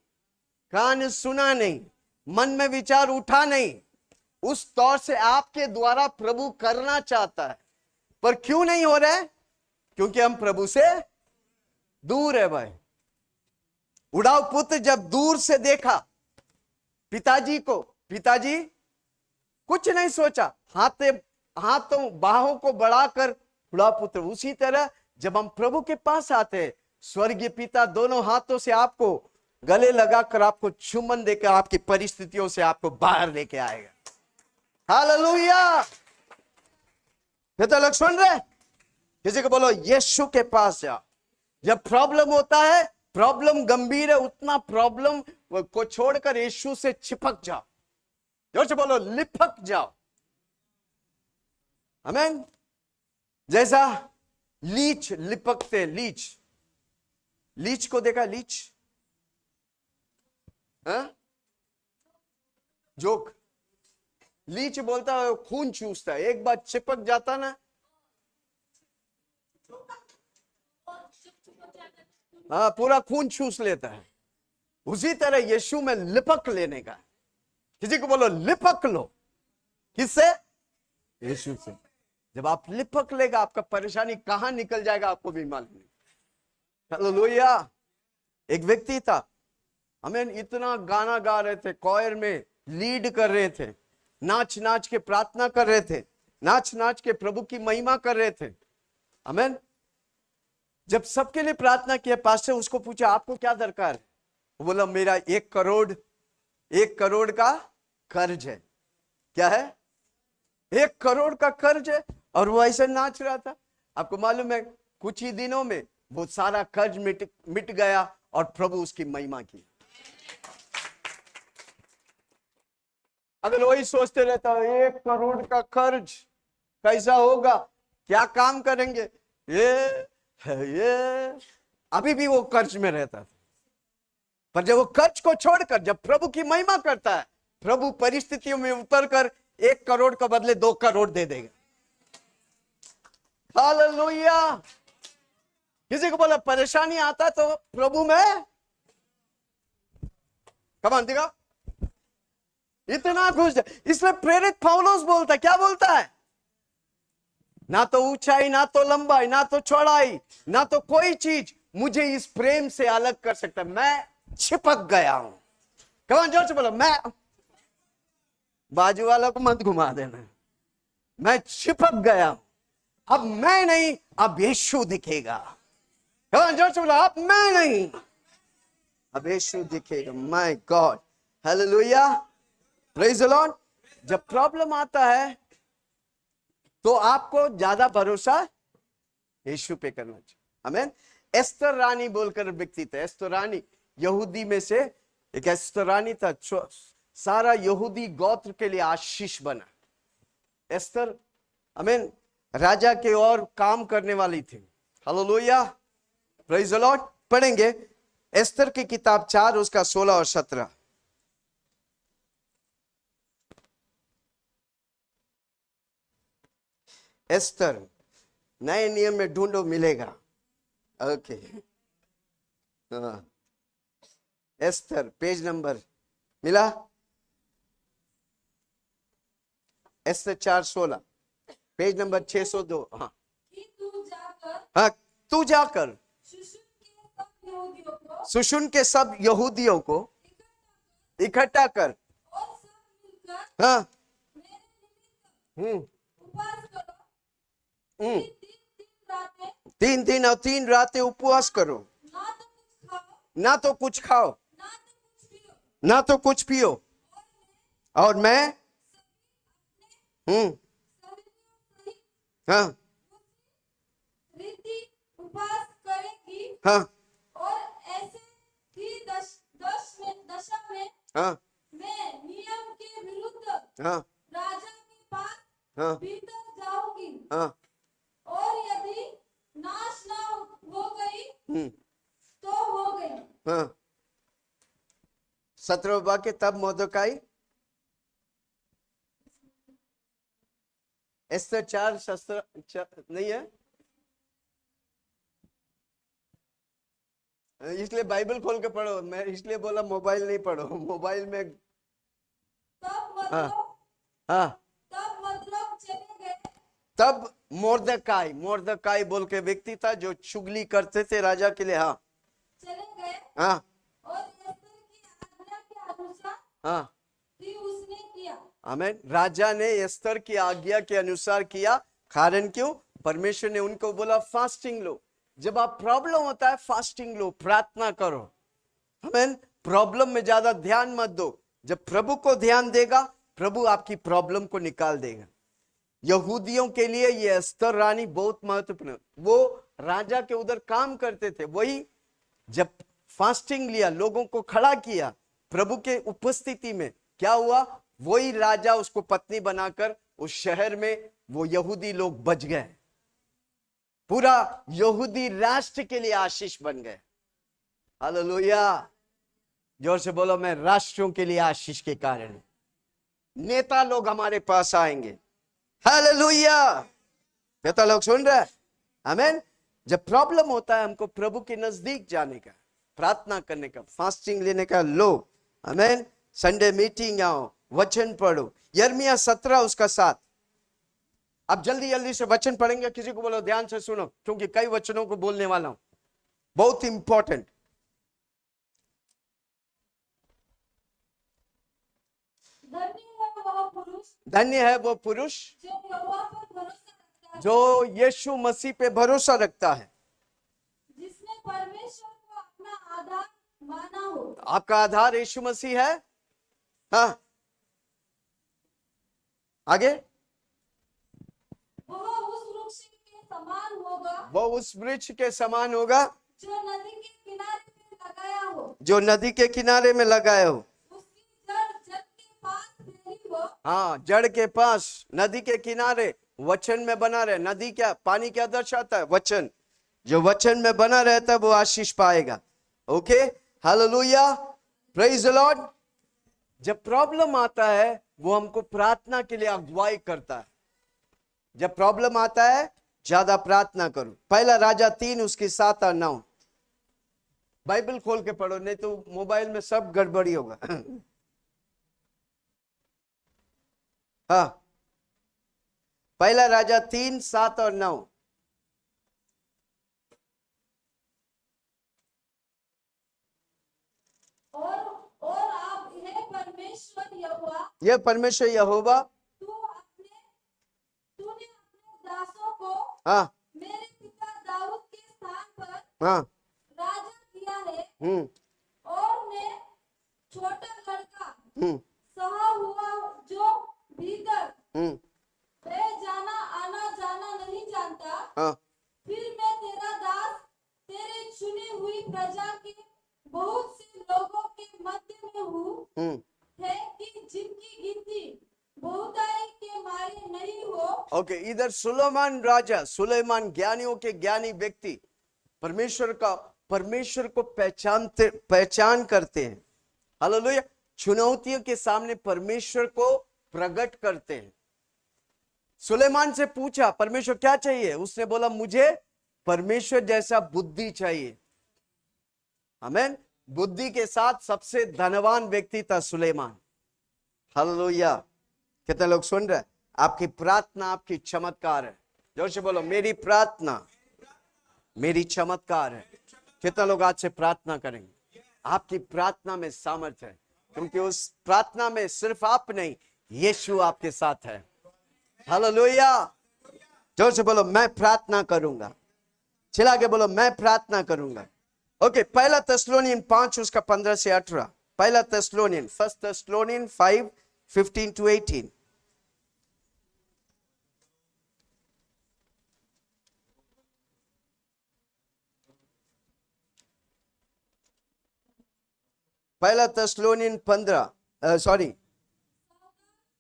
कान सुना नहीं, मन में विचार उठा नहीं, उस तौर से आपके द्वारा प्रभु करना चाहता है। पर क्यों नहीं हो रहा है? क्योंकि हम प्रभु से दूर है भाई। उड़ाव पुत्र जब दूर से देखा पिताजी को, पिताजी कुछ नहीं सोचा, हाथों बाहों को बढ़ाकर उड़ाव पुत्र। उसी तरह जब हम प्रभु के पास आते हैं, स्वर्गीय पिता दोनों हाथों से आपको गले लगाकर, आपको चुम्बन देकर, आपकी परिस्थितियों से आपको बाहर लेके आएगा। हालेलुया। ये तो लोग सुन रहे? किसी को बोलो यीशु के पास जाओ। जब प्रॉब्लम होता है, प्रॉब्लम गंभीर है, उतना प्रॉब्लम को छोड़कर यीशु से चिपक जाओ। जोर से बोलो, लिपक जाओ। आमीन। जैसा लीच लिपकते, लीच को देखा? Leach, joke. लीच बोलता है खून चूसता है, एक बार चिपक जाता ना, हाँ, पूरा खून चूस लेता है। उसी तरह यीशु में लिपक लेने का। किसी को बोलो लिपक लो। किससे? यीशु से। जब आप लिपक लेगा, आपका परेशानी कहां निकल जाएगा आपको भी मालूम नहीं। हालेलुया। एक व्यक्ति था, हमें इतना गाना गा रहे थे, कॉयर में लीड कर रहे थे, नाच नाच के प्रार्थना कर रहे थे, नाच नाच के प्रभु की महिमा कर रहे थे। आमीन। जब सबके लिए प्रार्थना किया, पास्टर उसको पूछा आपको क्या दरकार है? वो बोला मेरा 1 करोड़ का कर्ज है। क्या है? 1 करोड़ का कर्ज है। और वो ऐसे नाच रहा था। आपको मालूम है, कुछ ही दिनों में वो सारा कर्ज मिट गया और प्रभु उसकी महिमा की। अगर वही सोचते रहता है 1 करोड़ का कर्ज कैसा होगा, क्या काम करेंगे, ये अभी भी वो कर्ज में रहता था, पर जब वो कर्ज को छोड़कर जब प्रभु की महिमा करता है, प्रभु परिस्थितियों में उतर कर 1 करोड़ का बदले 2 करोड़ दे देगा। हालेलुया। किसी को बोला परेशानी आता तो प्रभु में कमान दिखा, इतना खुश। इसलिए प्रेरित पौलुस बोलता, क्या बोलता है? ना तो ऊंचाई, ना तो लंबाई, ना तो चौड़ाई, ना तो कोई चीज मुझे इस प्रेम से अलग कर सकता। मैं चिपक गया हूं। कमान जोर से बोलो, मैं। बाजू वालों को मत घुमा देना। मैं चिपक गया हूं। अब मैं नहीं, अब यीशु दिखेगा। कमान जोर से बोलो, अब मैं नहीं, अब यीशु दिखेगा। My God, hallelujah, praise the Lord. जब प्रॉब्लम आता है तो आपको ज्यादा भरोसा यीशु पे करना चाहिए। आमीन। एस्तर रानी बोलकर व्यक्ति था। एस्तर रानी यहूदी में से एक एस्तर रानी था, सारा यहूदी गोत्र के लिए आशीष बना। एस्तर आमीन राजा के और काम करने वाली थी। Hallelujah, praise the Lord. पढ़ेंगे एस्तर की किताब 4 उसका 16 और 17। एस्तर नए नियम में ढूंढो, मिलेगा। ओके, हाँ, एस्तर पेज नंबर मिला? Esther 4:16 page number 602। हाँ कि तू जाकर हाँ, तू जाकर सुशुन के सब यहूदियों को इकट्ठा कर और सब मिलकर हाँ मेरे निमित्त उपवास करो। 3 दिन और 3 रातें उपवास करो, ना तो कुछ खाओ, ना तो कुछ खाओ, ना तो कुछ पियो, ना तो कुछ पियो। और मैं हाँ रीति उपवास करेगी। हाँ और ऐसे ही दशा में हाँ मैं नियम के विरुद्ध हाँ राजा के पास हाँ भीतर जाऊंगी। हाँ और यदि नाश न हो गई तो हो गई। हाँ। 17 वाक्य। तब मोर्देखाई एस्तर 4 शस्त्र नहीं है, इसलिए बाइबल खोल के पढ़ो। मैं इसलिए बोला मोबाइल नहीं पढ़ो, मोबाइल में तब हाँ मतलब हाँ। चले गए। तब मोर्देखाई बोल के व्यक्ति था जो चुगली करते थे राजा के लिए। हाँ चले गए हाँ और एस्तर की आज्ञा के अनुसार हाँ ही उसने किया। आमीन। राजा ने एस्तर की आज्ञा के अनुसार किया। कारण क्यों? परमेश्वर ने उनको बोला फास्टिंग लो। जब आप प्रॉब्लम होता है फास्टिंग लो, प्रार्थना करो। आमीन। प्रॉब्लम में ज्यादा ध्यान मत दो। जब प्रभु को ध्यान देगा, प्रभु आपकी प्रॉब्लम को निकाल देगा। यहूदियों के लिए ये एस्तर रानी बहुत महत्वपूर्ण। वो राजा के उधर काम करते थे। वही जब फास्टिंग लिया, लोगों को खड़ा किया प्रभु के उपस्थिति में, क्या हुआ? वही राजा उसको पत्नी बनाकर उस शहर में वो यहूदी लोग बच गए। पूरा यहूदी राष्ट्र के लिए आशीष बन गए। हालेलुया, जोर से बोलो, मैं राष्ट्रों के लिए आशीष के कारण। नेता लोग हमारे पास आएंगे। हालेलुया, नेता लोग सुन रहे हैं? आमीन। जब प्रॉब्लम होता है हमको प्रभु के नजदीक जाने का, प्रार्थना करने का, फास्टिंग लेने का। लो आमीन। संडे मीटिंग आओ, वचन पढ़ो। यिर्मयाह 17 उसका 7। अब जल्दी जल्दी से वचन पढ़ेंगे। किसी को बोलो ध्यान से सुनो, क्योंकि कई वचनों को बोलने वाला हूं, बहुत इंपॉर्टेंट। धन्य है वो पुरुष जो यीशु मसीह पे भरोसा रखता है, जिसने परमेश्वर को अपना आधार माना हो। आपका आधार यीशु मसीह है। हाँ, आगे। वह उस वृक्ष के समान होगा, वो उस वृक्ष के समान होगा जो नदी के किनारे में लगाया हो, जो नदी के किनारे में लगाए हो। उसकी जड़ जल के पास फैली हो। हाँ, जड़ के पास, नदी के किनारे, वचन में बना रहे। नदी क्या? पानी क्या दर्शाता है? वचन। जो वचन में बना रहता है वो आशीष पाएगा। Okay, hallelujah, praise the Lord. जब प्रॉब्लम आता है वो हमको प्रार्थना के लिए अगुवाई करता है। जब प्रॉब्लम आता है ज्यादा प्रार्थना करो। पहला राजा 3 उसके 7 और 9। बाइबल खोल के पढ़ो, नहीं तो मोबाइल में सब गड़बड़ी होगा। हाँ, पहला राजा 3, 7 और 9। और आप हे परमेश्वर यहोवा, यह परमेश्वर यहोवा, तूने अपने दासों को हाँ मेरे पिता दाऊद के स्थान पर हाँ, राजा किया है, हम्म और मैं छोटा लड़का हम्म सहा हुआ जो भीतर हम्म, वह जाना आना जाना नहीं जानता। हाँ फिर मैं तेरा दास तेरे चुनी हुई प्रजा के बहुत से लोगों के मध्य में हूँ है कि जिनकी गिनती बहुताई के मारे नहीं हो। ओके, इधर सुलेमान राजा, सुलेमान ज्ञानियों के ज्ञानी व्यक्ति परमेश्वर को पहचान करते हैं। हालेलुया, चुनौतियों के सामने परमेश्वर को प्रकट करते हैं। सुलेमान से पूछा परमेश्वर क्या चाहिए, उसने बोला मुझे परमेश्वर जैसा बुद्धि चाहिए। आमीन। बुद्धि के साथ सबसे धनवान व्यक्ति था सुलेमान। हालेलुया, कितने लोग सुन रहे हैं? आपकी प्रार्थना आपकी चमत्कार है। जोर से बोलो, मेरी प्रार्थना मेरी चमत्कार है। कितने लोग आज से प्रार्थना करेंगे? आपकी प्रार्थना में सामर्थ्य है, क्योंकि उस प्रार्थना में सिर्फ आप नहीं, यीशु आपके साथ है। हालेलुया, जोर से बोलो, मैं प्रार्थना करूंगा। चिल्ला के बोलो, मैं प्रार्थना करूंगा। ओके, पहला थिस्सलुनीन 5 उसका 15 से 18। पहला थिस्सलुनीन, 1 थिस्सलुनीन 5, 15 to 18। पहला थिस्सलुनीन 15, सॉरी,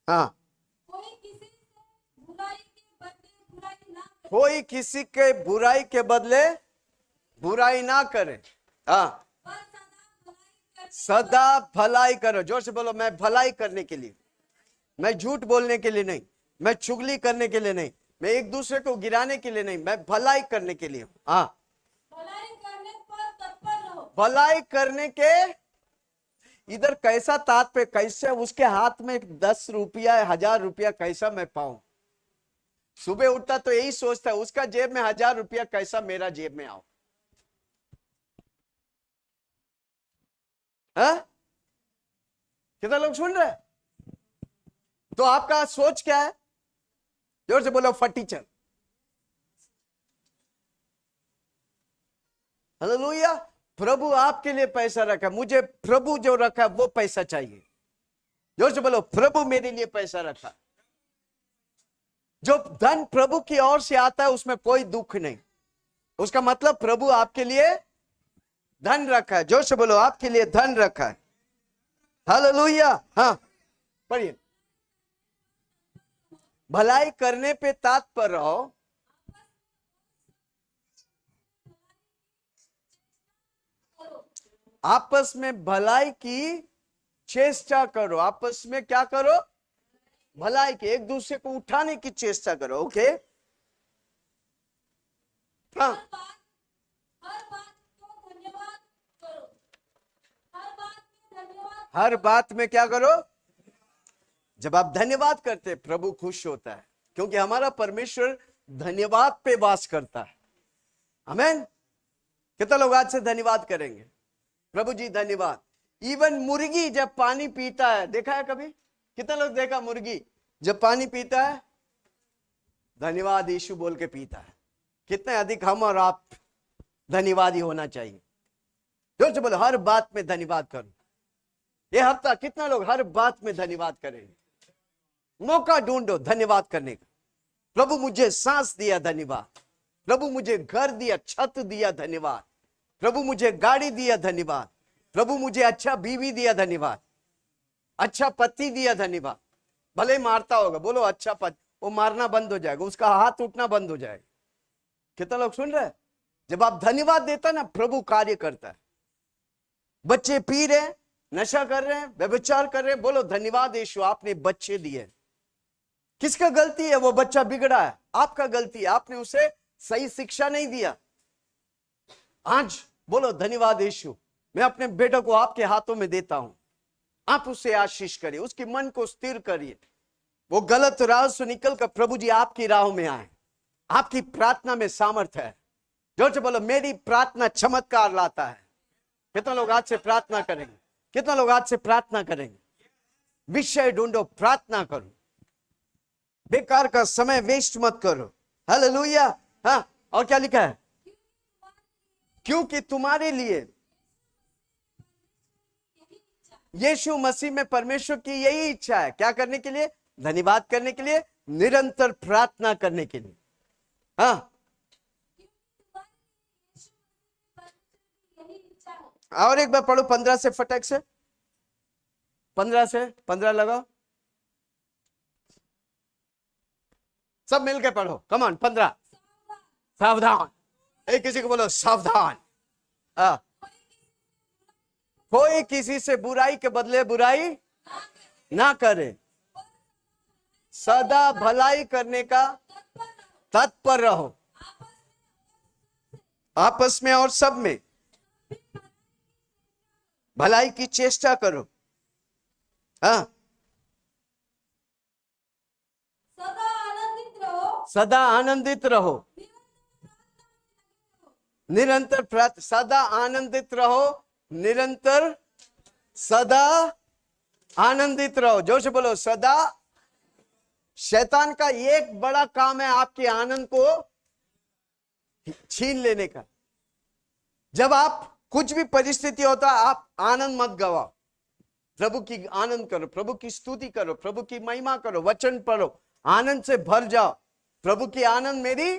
हाँ, कोई किसी से बुराई के बदले बुराई ना करे, कोई किसी के बुराई के बदले बुराई ना करे। हाँ, पर सदा भलाई करो। जोर से बोलो, मैं भलाई करने के लिए, मैं झूठ बोलने के लिए नहीं, मैं चुगली करने के लिए नहीं, मैं एक दूसरे को गिराने के लिए नहीं, मैं भलाई करने के लिए। हाँ, भलाई करने पर तत्पर रहो। भलाई करने के, इधर कैसा तात्पर्य, कैसे उसके हाथ में 10 रुपया 1000 रुपया कैसा मैं पाऊं। सुबह उठता तो यही सोचता है उसका जेब में 1000 रुपया कैसा मेरा जेब में आओ। हाँ? कितना लोग सुन रहे हैं? तो आपका सोच क्या है? जोर से बोलो, फटीचर। हालेलुया, प्रभु आपके लिए पैसा रखा, मुझे प्रभु जो रखा वो पैसा चाहिए। जोर से बोलो, प्रभु मेरे लिए पैसा रखा। जो धन प्रभु की ओर से आता है उसमें कोई दुख नहीं। उसका मतलब प्रभु आपके लिए धन रखा है। जोर से बोलो, आपके लिए धन रखा है। हालेलुया, हाँ, पढ़िए। भलाई करने पे तात्पर रहो, आपस में भलाई की चेष्टा करो। आपस में क्या करो? भलाई की, एक दूसरे को उठाने की चेष्टा करो। ओके, हाँ, हर बात को धन्यवाद करो। हर बात में धन्यवाद। हर बात में क्या करो? जब आप धन्यवाद करते हैं प्रभु खुश होता है, क्योंकि हमारा परमेश्वर धन्यवाद पे वास करता है। आमीन। कितना लोग आज से धन्यवाद करेंगे? प्रभु जी धन्यवाद। इवन मुर्गी जब पानी पीता है, देखा है कभी? कितना लोग देखा मुर्गी जब पानी पीता है धन्यवाद यीशु बोल के पीता है। कितने अधिक हम और आप धन्यवादी होना चाहिए। जोर से बोलो, हर बात में धन्यवाद करो। ये हफ्ता कितना लोग हर बात में धन्यवाद करेंगे? मौका ढूंढो धन्यवाद करने का। प्रभु मुझे सांस दिया, धन्यवाद। प्रभु मुझे घर दिया, छत दिया, धन्यवाद। प्रभु मुझे गाड़ी दिया, धन्यवाद। प्रभु मुझे अच्छा बीवी दिया, धन्यवाद। अच्छा पति दिया, धन्यवाद। भले मारता होगा, बोलो अच्छा पति, वो मारना बंद हो जाएगा, उसका हाथ उठना बंद हो जाएगा। कितना लोग सुन रहे हैं? जब आप धन्यवाद देता ना, प्रभु कार्य करता है। बच्चे पी रहे, नशा कर रहे हैं, व्यभिचार कर रहे हैं, बोलो धन्यवाद यीशु आपने बच्चे दिए। किसका गलती है? वो बच्चा बिगड़ा है, आपका गलती है, आपने उसे सही शिक्षा नहीं दिया। आज बोलो धन्यवाद यीशु, मैं अपने बेटे को आपके हाथों में देता हूं, आप उसे आशीष करिए, उसके मन को स्थिर करिए, वो गलत राह से निकलकर प्रभु जी आपकी राहों में आए। आपकी प्रार्थना में सामर्थ्य है। जोर से बोलो मेरी प्रार्थना चमत्कार लाता है। कितना लोग आज से प्रार्थना करेंगे? कितना लोग आज से प्रार्थना करेंगे? विषय ढूंढो, प्रार्थना करो, बेकार का समय वेस्ट मत करो। हालेलुया। हाँ, और क्या लिखा है? क्योंकि तुम्हारे लिए यीशु मसीह में परमेश्वर की यही इच्छा है। क्या करने के लिए? धन्यवाद करने के लिए, निरंतर प्रार्थना करने के लिए। हाँ, और एक बार पढ़ो 15 से, फटक से 15 लगाओ, सब मिलके पढ़ो, कम ऑन। 15, सावधान। एक किसी को बोलो सावधान। कोई किसी से बुराई के बदले बुराई ना करे, सदा भलाई करने का तत्पर रहो, आपस में और सब में भलाई की चेष्टा करो। हाँ, सदा आनंदित रहो, निरंतर प्रार्थना, सदा आनंदित रहो, निरंतर सदा आनंदित रहो। जोर से बोलो सदा। शैतान का एक बड़ा काम है आपके आनंद को छीन लेने का। जब आप कुछ भी परिस्थिति होता है, आप आनंद मत गवाओ, प्रभु की आनंद करो, प्रभु की स्तुति करो, प्रभु की महिमा करो, वचन पढ़ो, आनंद से भर जाओ। प्रभु की आनंद मेरी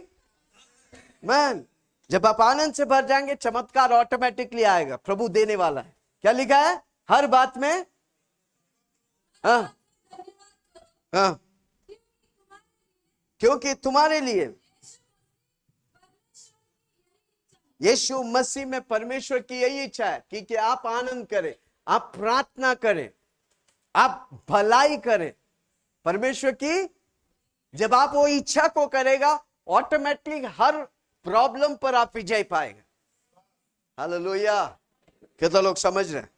मैन। जब आप आनंद से भर जाएंगे, चमत्कार ऑटोमेटिकली आएगा, प्रभु देने वाला है। क्या लिखा है? हर बात में हाँ हाँ, क्योंकि तुम्हारे लिए यीशु मसीह में परमेश्वर की यही इच्छा है कि आप आनंद करें, आप प्रार्थना करें, आप भलाई करें। परमेश्वर की जब आप वो इच्छा को करेगा, ऑटोमेटिकली हर प्रॉब्लम पर आप विजय पाएंगे। हालेलुया। कितना लोग समझ रहे हैं?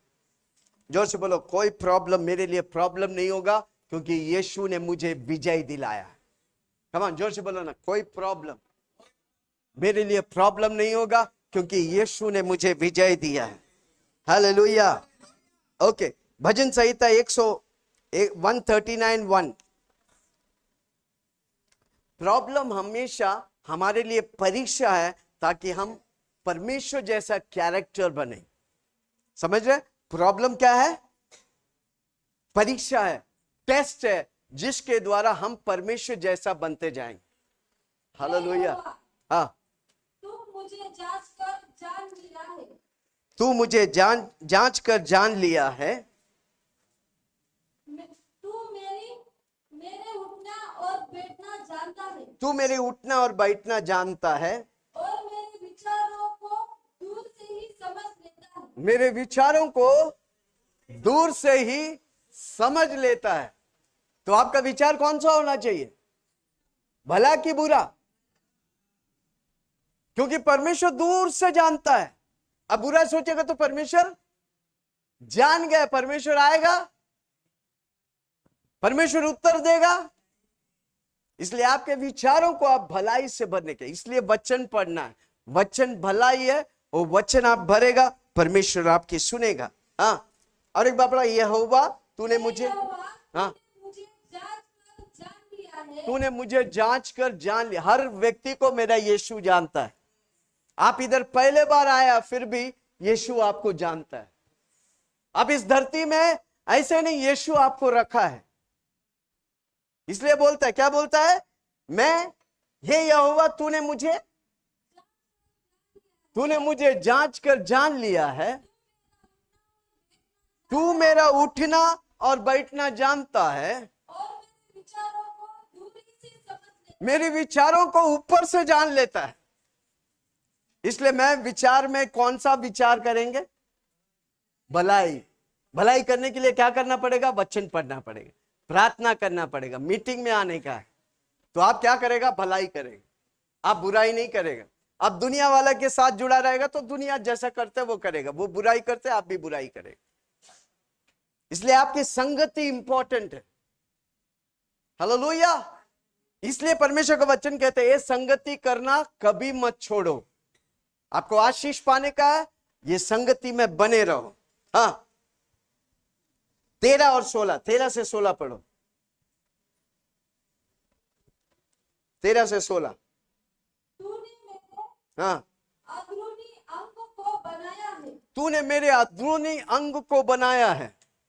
जोर से बोलो कोई प्रॉब्लम मेरे लिए प्रॉब्लम नहीं होगा, क्योंकि यीशु ने मुझे विजय दिलाया है। कम ऑन, जोर से बोलो ना, कोई प्रॉब्लम मेरे लिए प्रॉब्लम नहीं होगा, क्योंकि यीशु ने मुझे विजय दिया है। हालेलुया। ओके, भजन संहिता 139:1। प्रॉब्लम हमेशा हमारे लिए परीक्षा है, ताकि हम परमेश्वर जैसा कैरेक्टर बने। समझ रहे? प्रॉब्लम क्या है? परीक्षा है, टेस्ट है, जिसके द्वारा हम परमेश्वर जैसा बनते जाएंगे। हालेलुया। हाँ, तू मुझे जांच कर जान लिया है, तू मुझे जांच कर जान लिया है, तू मेरे उठना और बैठना जानता है, तू मेरे उठना और बैठना जानता है, और मेरे विचारों को दूर से ही समझ लेता है। मेरे विचारों को दूर से ही समझ लेता है। तो आपका विचार कौन सा होना चाहिए? भला कि बुरा? क्योंकि परमेश्वर दूर से जानता है। अब बुरा सोचेगा तो परमेश्वर जान गया, परमेश्वर आएगा, परमेश्वर उत्तर देगा। इसलिए आपके विचारों को आप भलाई से भरने के, इसलिए वचन पढ़ना है। वचन भलाई है, वो वचन आप भरेगा, परमेश्वर आपकी सुनेगा। हाँ, और एक बार पढ़ा, यहोवा तूने मुझे, हाँ, तूने मुझे जांच कर जान लिया। हर व्यक्ति को मेरा यीशु जानता है। आप इधर पहले बार आया, फिर भी यीशु आपको जानता है। अब इस धरती में ऐसे नहीं, यीशु आपको रखा है, इसलिए बोलता है, क्या बोलता है? मैं, हे यहोवा तूने मुझे जांच कर जान लिया है, तू मेरा उठना और बैठना जानता है, और मेरे विचारों को दूर से समझ लेता है। मेरे विचारों को ऊपर से जान लेता है। इसलिए मैं विचार में कौन सा विचार करेंगे? भलाई। भलाई करने के लिए क्या करना पड़ेगा? वचन पढ़ना पड़ेगा, प्रार्थना करना पड़ेगा, मीटिंग में आने का है। तो आप क्या करेगा? भलाई करेगा, आप बुराई नहीं करेगा। अब दुनिया वाला के साथ जुड़ा रहेगा तो दुनिया जैसा करते वो करेगा, वो बुराई करते आप भी बुराई करेगा। इसलिए आपकी संगति इंपॉर्टेंट है। हालेलुया। इसलिए परमेश्वर का वचन कहते हैं ये संगति करना कभी मत छोड़ो। आपको आशीष पाने का है, ये संगति में बने रहो। हाँ, 13 और 16, 13 से 16 पढ़ो। 13 से 16। तूने मेरे हाँ, अंदरूनी अंग को बनाया है। तूने मेरे अंदरूनी अंग को बनाया है।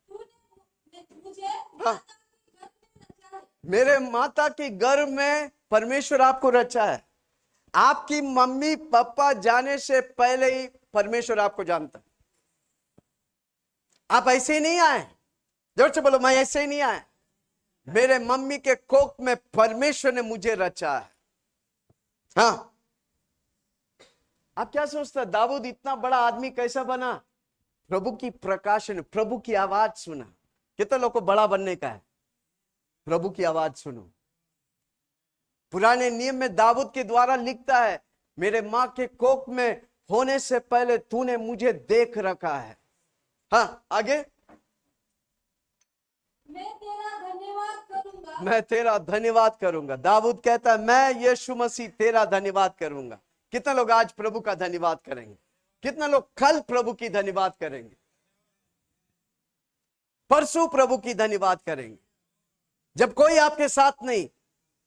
तूने मुझे हाँ, माता के गर्भ में रचा है। मेरे माता के गर्भ में परमेश्वर आपको रचा है। आपकी मम्मी पापा जाने से पहले ही परमेश्वर आपको जानता है। आप ऐसे ही नहीं आए। जोर से बोलो, मैं ऐसे ही नहीं आया। मेरे मम्मी के कोख में परमेश्वर ने मुझे रचा है। हाँ, आप क्या सोचते हैं दाऊद इतना बड़ा आदमी कैसा बना? प्रभु की प्रकाश ने, प्रभु की आवाज सुना। कितने लोग को बड़ा बनने का है? प्रभु की आवाज सुनो। पुराने नियम में दाऊद के द्वारा लिखता है, मेरे मां के कोख में होने से पहले तूने मुझे देख रखा है। हाँ, आगे। मैं तेरा धन्यवाद करूंगा। मैं तेरा धन्यवाद करूंगा। दाऊद कहता है मैं यीशु मसीह तेरा धन्यवाद करूंगा। कितने लोग आज प्रभु का धन्यवाद करेंगे? कितने लोग कल प्रभु की धन्यवाद करेंगे? परसों प्रभु की धन्यवाद करेंगे? जब कोई आपके साथ नहीं,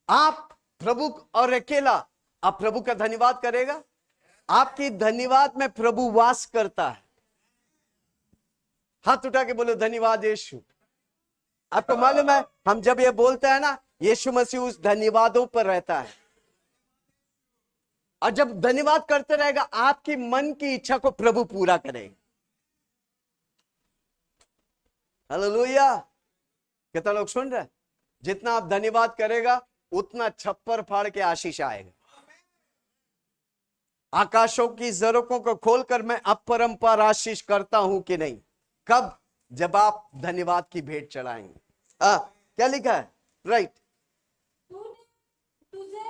आप प्रभु और अकेला, आप प्रभु का धन्यवाद करेगा। आपकी धन्यवाद में प्रभु वास करता है। हाथ उठा के बोलो धन्यवाद यीशु। आपको मालूम है हम जब ये बोलते हैं ना, यीशु मसीह उस धन्यवादों पर रहता है। और जब धन्यवाद करते रहेगा आपकी मन की इच्छा को प्रभु पूरा करेगा। हालेलुया। कितना लोग सुन रहे? जितना आप धन्यवाद करेगा उतना छप्पर फाड़ के आशीष आएगा। आकाशों की जरों को खोलकर मैं अपरंपार आशीष करता हूं कि नहीं? कब? जब आप धन्यवाद की भेंट चढ़ाएंगे। क्या लिखा है? राइट। तुझे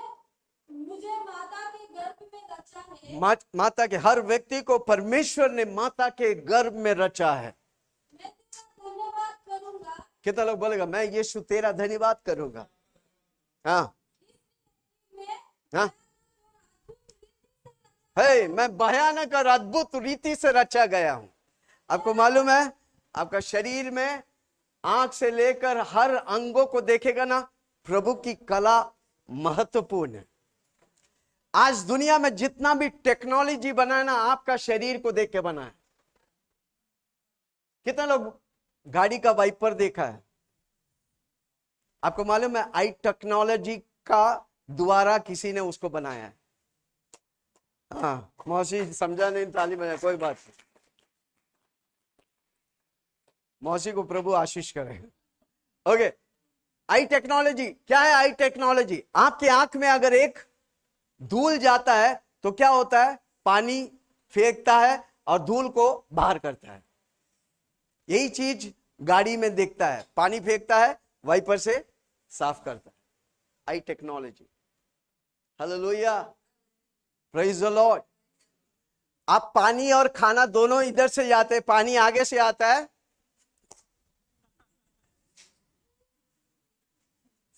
मुझे माता के गर्भ में रचा है। माता के, हर व्यक्ति को परमेश्वर ने माता के गर्भ में रचा है। मैं तेरा धन्यवाद करूंगा। कितना लोग बोलेगा मैं यीशु तेरा धन्यवाद करूंगा? हाँ, मैं हाँ। हे, मैं भयानक और अद्भुत रीति से रचा गया हूं। आपको मालूम है आपका शरीर में आंख से लेकर हर अंगों को देखेगा ना, प्रभु की कला महत्वपूर्ण है। आज दुनिया में जितना भी टेक्नोलॉजी बना है ना, आपका शरीर को देख के बना है। कितने लोग गाड़ी का वाइपर देखा है? आपको मालूम है आई टेक्नोलॉजी का द्वारा किसी ने उसको बनाया है। हाँ, मौसी समझा नहीं, ताली बजा, कोई बात नहीं। मौसी को प्रभु आशीष करे। ओके, आई टेक्नोलॉजी क्या है? आई टेक्नोलॉजी, आपकी आंख में अगर एक धूल जाता है तो क्या होता है? पानी फेंकता है और धूल को बाहर करता है। यही चीज गाड़ी में दिखता है, पानी फेंकता है, वाइपर से साफ करता है। I technology. Hallelujah, praise the Lord. आप पानी और खाना दोनों इधर से जाते हैं, पानी आगे से आता है।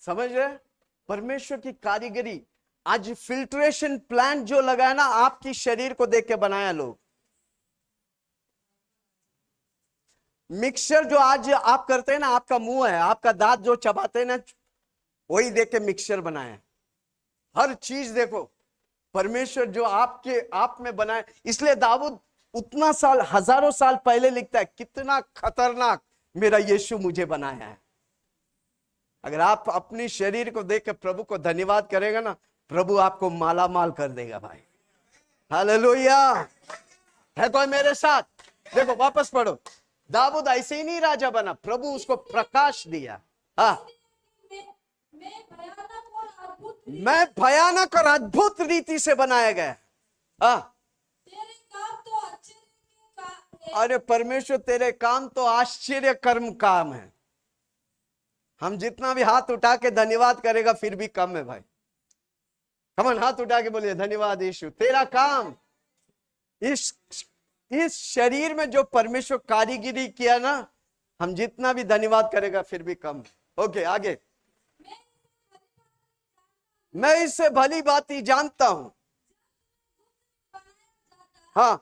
समझ रहे? परमेश्वर की कारीगरी। आज फिल्ट्रेशन प्लांट जो लगा है ना, आपकी शरीर को देख के बनाया लोग। मिक्सचर जो आज आप करते हैं ना, आपका मुंह है, आपका दांत जो चबाते हैं ना, वही देख के मिक्सचर बनाया। हर चीज देखो, परमेश्वर जो आपके आप में बनाए। इसलिए दाऊद उतना साल, हजारों साल पहले लिखता है, कितना खतरनाक मेरा यीशु मुझे बनाया है। अगर आप अपनी शरीर को देख के प्रभु को धन्यवाद करेगा ना, प्रभु आपको माला माल कर देगा भाई। हालेलुया। है कोई मेरे साथ? देखो वापस पढ़ो। दाऊद ऐसे ही नहीं राजा बना, प्रभु उसको प्रकाश दिया। हाँ, मैं भयानक और अद्भुत रीति से बनाया गया। हाँ, अरे परमेश्वर तेरे काम तो आश्चर्य कर्म काम है। हम जितना भी हाथ उठा के धन्यवाद करेगा फिर भी कम है भाई। कमन हाथ उठा के बोलिए धन्यवाद यीशु, तेरा काम इस शरीर में जो परमेश्वर कारीगिरी किया ना, हम जितना भी धन्यवाद करेगा फिर भी कम। ओके आगे। मैं इससे भली बात ही जानता हूं। हाँ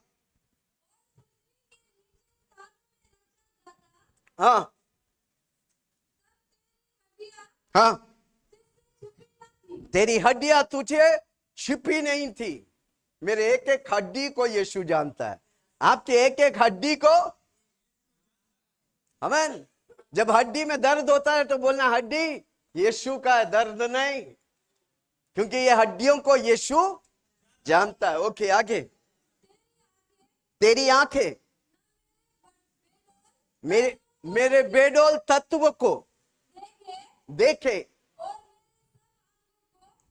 हाँ हाँ, तेरी हड्डियां तुझे छिपी नहीं थी। मेरे एक एक हड्डी को यीशु जानता है, आपके एक एक हड्डी को। आमीन। जब हड्डी में दर्द होता है तो बोलना हड्डी यीशु का है, दर्द नहीं, क्योंकि ये हड्डियों को यीशु जानता है। ओके आगे। तेरी आंखें मेरे बेडौल तत्व को देखे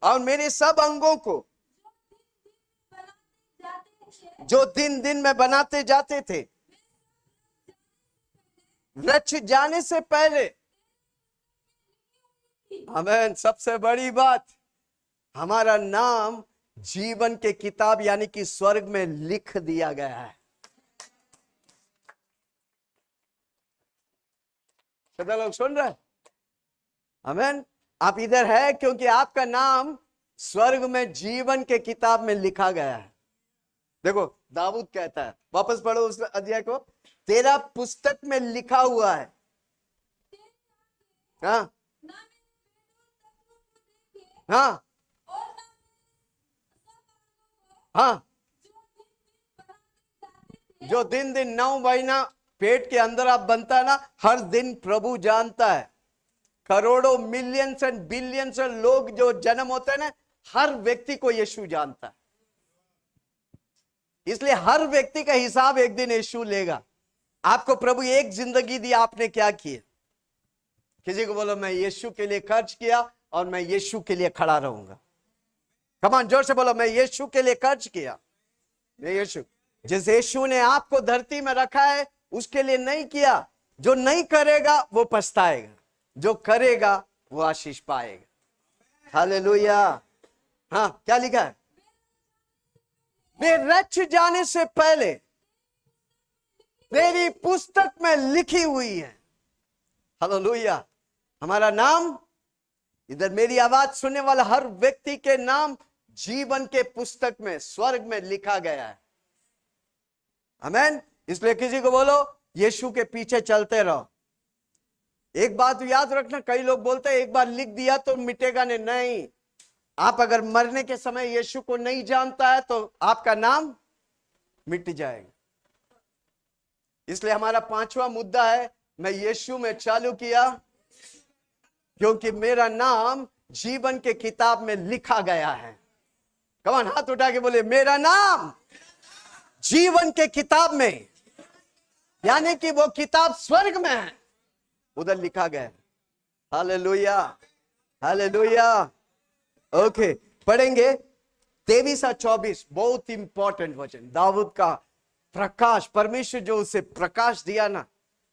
और मेरे सब अंगों को जो दिन दिन में बनाते जाते थे, रच जाने से पहले। आमीन। सबसे बड़ी बात, हमारा नाम जीवन के किताब यानी कि स्वर्ग में लिख दिया गया है। सदा लोग सुन रहे हैं? आमीन। आप इधर है क्योंकि आपका नाम स्वर्ग में जीवन के किताब में लिखा गया है। देखो दाऊद कहता है, वापस पढ़ो उस अध्याय को, तेरा पुस्तक में लिखा हुआ है। हाँ हाँ हाँ, जो दिन दिन 9 महीना पेट के अंदर आप बनता है ना, हर दिन प्रभु जानता है। करोड़ों मिलियंस एंड बिलियंस लोग जो जन्म होते हैं ना, हर व्यक्ति को यीशु जानता है। इसलिए हर व्यक्ति का हिसाब एक दिन यीशु लेगा। आपको प्रभु एक जिंदगी दी, आपने क्या किया? किसी को बोलो मैं यीशु के लिए खर्च किया और मैं यीशु के लिए खड़ा रहूंगा। कमान जोर से बोलो, मैं यीशु के लिए खर्च किया। मैं यीशु, जिस यीशु ने आपको धरती में रखा है उसके लिए नहीं किया। जो नहीं करेगा वो पछताएगा, जो करेगा वो आशीष पाएगा। हालेलुया। हाँ क्या लिखा है? वे रच जाने से पहले तेरी पुस्तक में लिखी हुई है। हालेलुया। हमारा नाम, इधर मेरी आवाज सुनने वाला हर व्यक्ति के नाम जीवन के पुस्तक में स्वर्ग में लिखा गया है। आमीन। इसलिए किसी को बोलो यीशु के पीछे चलते रहो। एक बात याद रखना, कई लोग बोलते हैं एक बार लिख दिया तो मिटेगा नहीं। नहीं, आप अगर मरने के समय यीशु को नहीं जानता है तो आपका नाम मिट जाएगा। इसलिए हमारा 5वां मुद्दा है, मैं यीशु में चालू किया क्योंकि मेरा नाम जीवन के किताब में लिखा गया है। कमान हाथ उठा के बोले मेरा नाम जीवन के किताब में, यानी कि वो किताब स्वर्ग में है, उधर लिखा गया है। Hallelujah hallelujah. ओके पढ़ेंगे 23 और 24, बहुत इंपॉर्टेंट वचन। दाऊद का प्रकाश, परमेश्वर जो उसे प्रकाश दिया ना,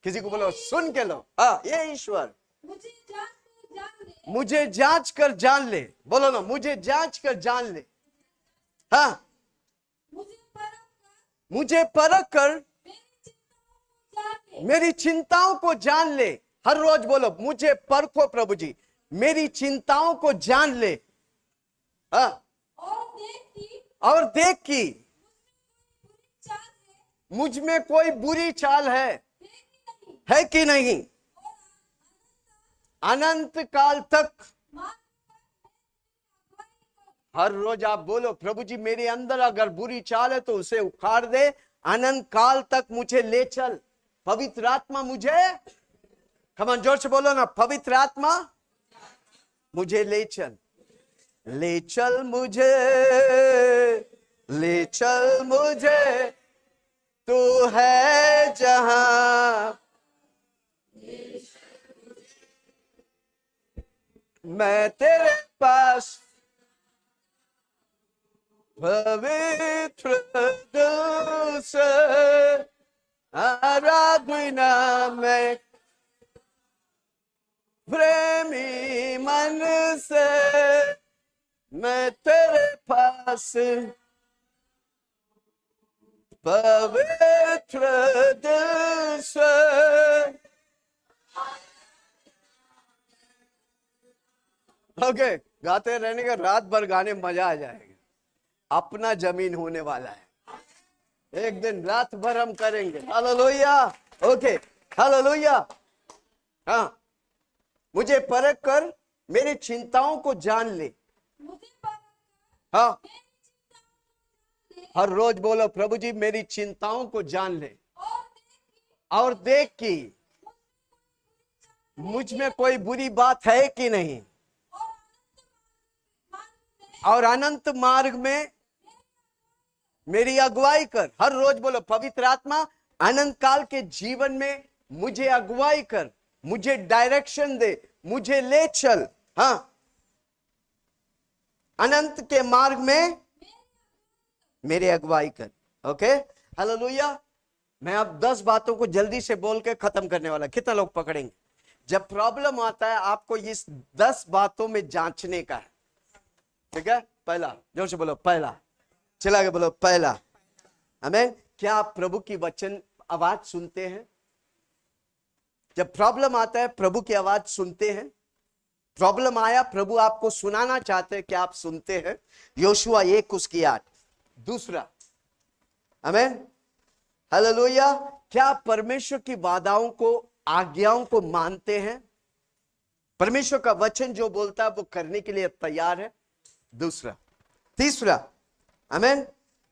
किसी को बोलो सुन के लो। हाँ, ये ईश्वर मुझे जांच कर जान ले। बोलो ना, मुझे जांच कर जान ले। हाँ, मुझे परख कर मेरी चिंताओं को जान ले। हर रोज बोलो मुझे परखो प्रभु जी, मेरी चिंताओं को जान ले। हाँ, और देख कि मुझ में कोई बुरी चाल है कि नहीं। अनंत काल तक हर रोज आप बोलो प्रभु जी मेरे अंदर अगर बुरी चाल है तो उसे उखाड़ दे, अनंत काल तक मुझे ले चल। पवित्र आत्मा मुझे, कमान जोर से बोलो ना, पवित्र आत्मा मुझे ले चल। ले चल मुझे, ले चल मुझे, तू है जहां मैं तेरे पास पवित्र दिल से बिना मैं प्रेमी मन से मैं तेरे पास पवित्र दिल से। ओके, गाते रहने का, रात भर गाने में मजा आ जाएगा। अपना जमीन होने वाला है, एक दिन रात भर हम करेंगे। हालेलुया। Okay, hallelujah. हाँ, मुझे परख कर मेरी चिंताओं को जान ले। मुझे पर हाँ, मेरी चिंताओं को जान ले, हर रोज बोलो, प्रभु जी मेरी चिंताओं को जान ले और देख कि और देख कि मुझ में कोई बुरी बात है कि नहीं, और अनंत मार्ग में मेरी अगुवाई कर। हर रोज बोलो, पवित्र आत्मा अनंत काल के जीवन में मुझे अगुवाई कर, मुझे डायरेक्शन दे, मुझे ले चल। हाँ, अनंत के मार्ग में मेरे अगुवाई कर। Okay, hallelujah. मैं अब 10 बातों को जल्दी से बोल के खत्म करने वाला। कितना लोग पकड़ेंगे? जब प्रॉब्लम आता है आपको इस 10 बातों में जांचने का है। ठीक है, पहला, जोर से बोलो पहला, चला के बोलो पहला। आमीन। क्या आप प्रभु की वचन आवाज सुनते हैं? जब प्रॉब्लम आता है प्रभु की आवाज सुनते हैं? प्रॉब्लम आया, प्रभु आपको सुनाना चाहते हैं, क्या आप सुनते हैं? योशुआ 1:8। दूसरा, आमीन, हालेलुया, क्या आप परमेश्वर की वादाओं को, आज्ञाओं को मानते हैं? परमेश्वर का वचन जो बोलता है वो करने के लिए तैयार है? दूसरा। तीसरा, आमीन,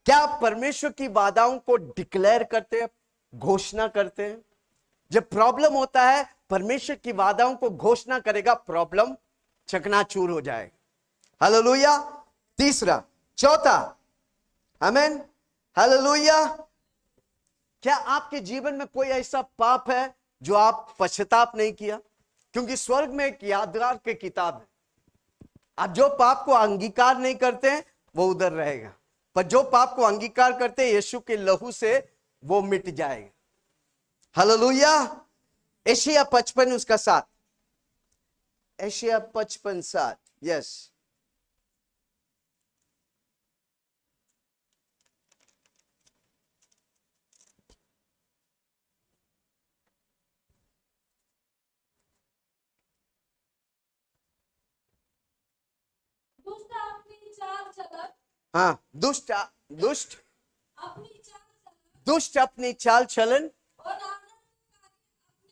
क्या आप परमेश्वर की वादाओं को डिक्लेयर करते हैं, घोषणा करते हैं? जब प्रॉब्लम होता है, परमेश्वर की वादाओं को घोषणा करेगा, प्रॉब्लम चकनाचूर हो जाएगा। हालेलुया। तीसरा। चौथा, आमीन, हालेलुया, क्या आपके जीवन में कोई ऐसा पाप है जो आप पश्चाताप नहीं किया? क्योंकि स्वर्ग में एक यादगार की किताब है। आप जो पाप को अंगीकार नहीं करते हैं वो उधर रहेगा, पर जो पाप को अंगीकार करते हैं यीशु के लहू से वो मिट जाएगा। हालेलुया। एशिया 55 उसका 7, एशिया 55:7। यस, दुष्ट अपनी चाल चलन, हाँ, दुष्ट अपनी चाल चलन दुष्ट अपनी चाल चलन और आनंदकारी अपने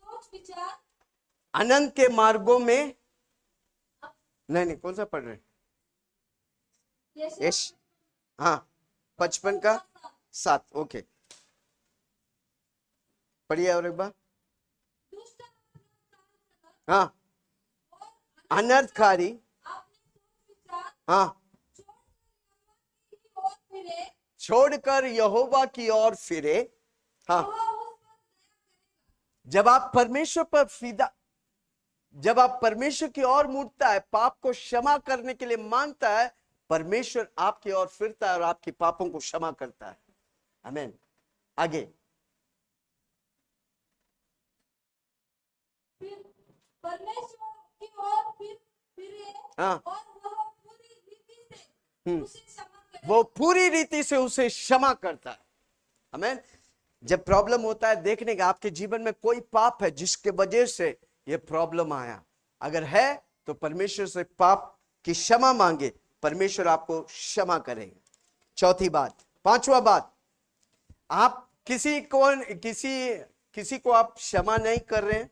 सोच विचार, अनंत के मार्गों में, नहीं, कौन सा पढ़ रहे हैं? यशायाह यश, हाँ, 55 का 7। ओके, पढ़िए और एक बार। दुष्ट अपनी चाल चलन हाँ, और अनर्थकारी, अपने सोच विचार हाँ, छोड़कर यहोवा की ओर फिरे, छोड़कर यहोवा की ओर फिरे। हाँ, वह उस पर दया करेगा। जब आप परमेश्वर पर फिदा, जब आप परमेश्वर की ओर मुड़ता है, पाप को क्षमा करने के लिए मांगता है, परमेश्वर आपकी ओर फिरता है और आपके पापों को क्षमा करता है। आमीन। आगे, फिर परमेश्वर की ओर फिरे हाँ, और वह पूरी रीति से उसे क्षमा करे। वो पूरी रीति से उसे क्षमा करता है। आमीन। जब प्रॉब्लम होता है, देखने का आपके जीवन में कोई पाप है जिसके वजह से ये प्रॉब्लम आया, अगर है तो परमेश्वर से पाप की क्षमा मांगे, परमेश्वर आपको क्षमा करेगा। चौथी बात। पांचवा बात, आप किसी को आप क्षमा नहीं कर रहे हैं।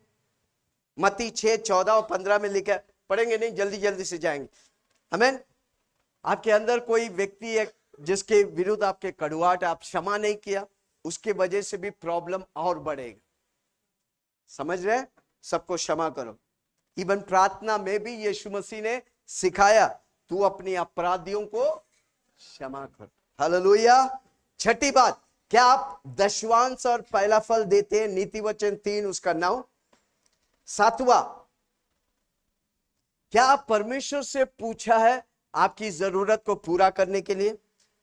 मत्ती 6:14 और 15 में लिखा है, पढ़ेंगे नहीं, जल्दी जल्दी से जाएंगे। आमीन। आपके अंदर कोई व्यक्ति है जिसके विरुद्ध आपके कड़ुआहट, आप क्षमा नहीं किया, उसके वजह से भी प्रॉब्लम और बढ़ेगा। समझ रहे? सबको क्षमा करो। इवन प्रार्थना में भी यीशु मसीह ने सिखाया, तू अपने अपराधियों को क्षमा कर। हालेलुया। छठी बात, क्या आप दशवांश और पहला फल देते हैं? नीति वचन 3 उसका 9। सातवां, क्या आप परमेश्वर से पूछा है आपकी जरूरत को पूरा करने के लिए?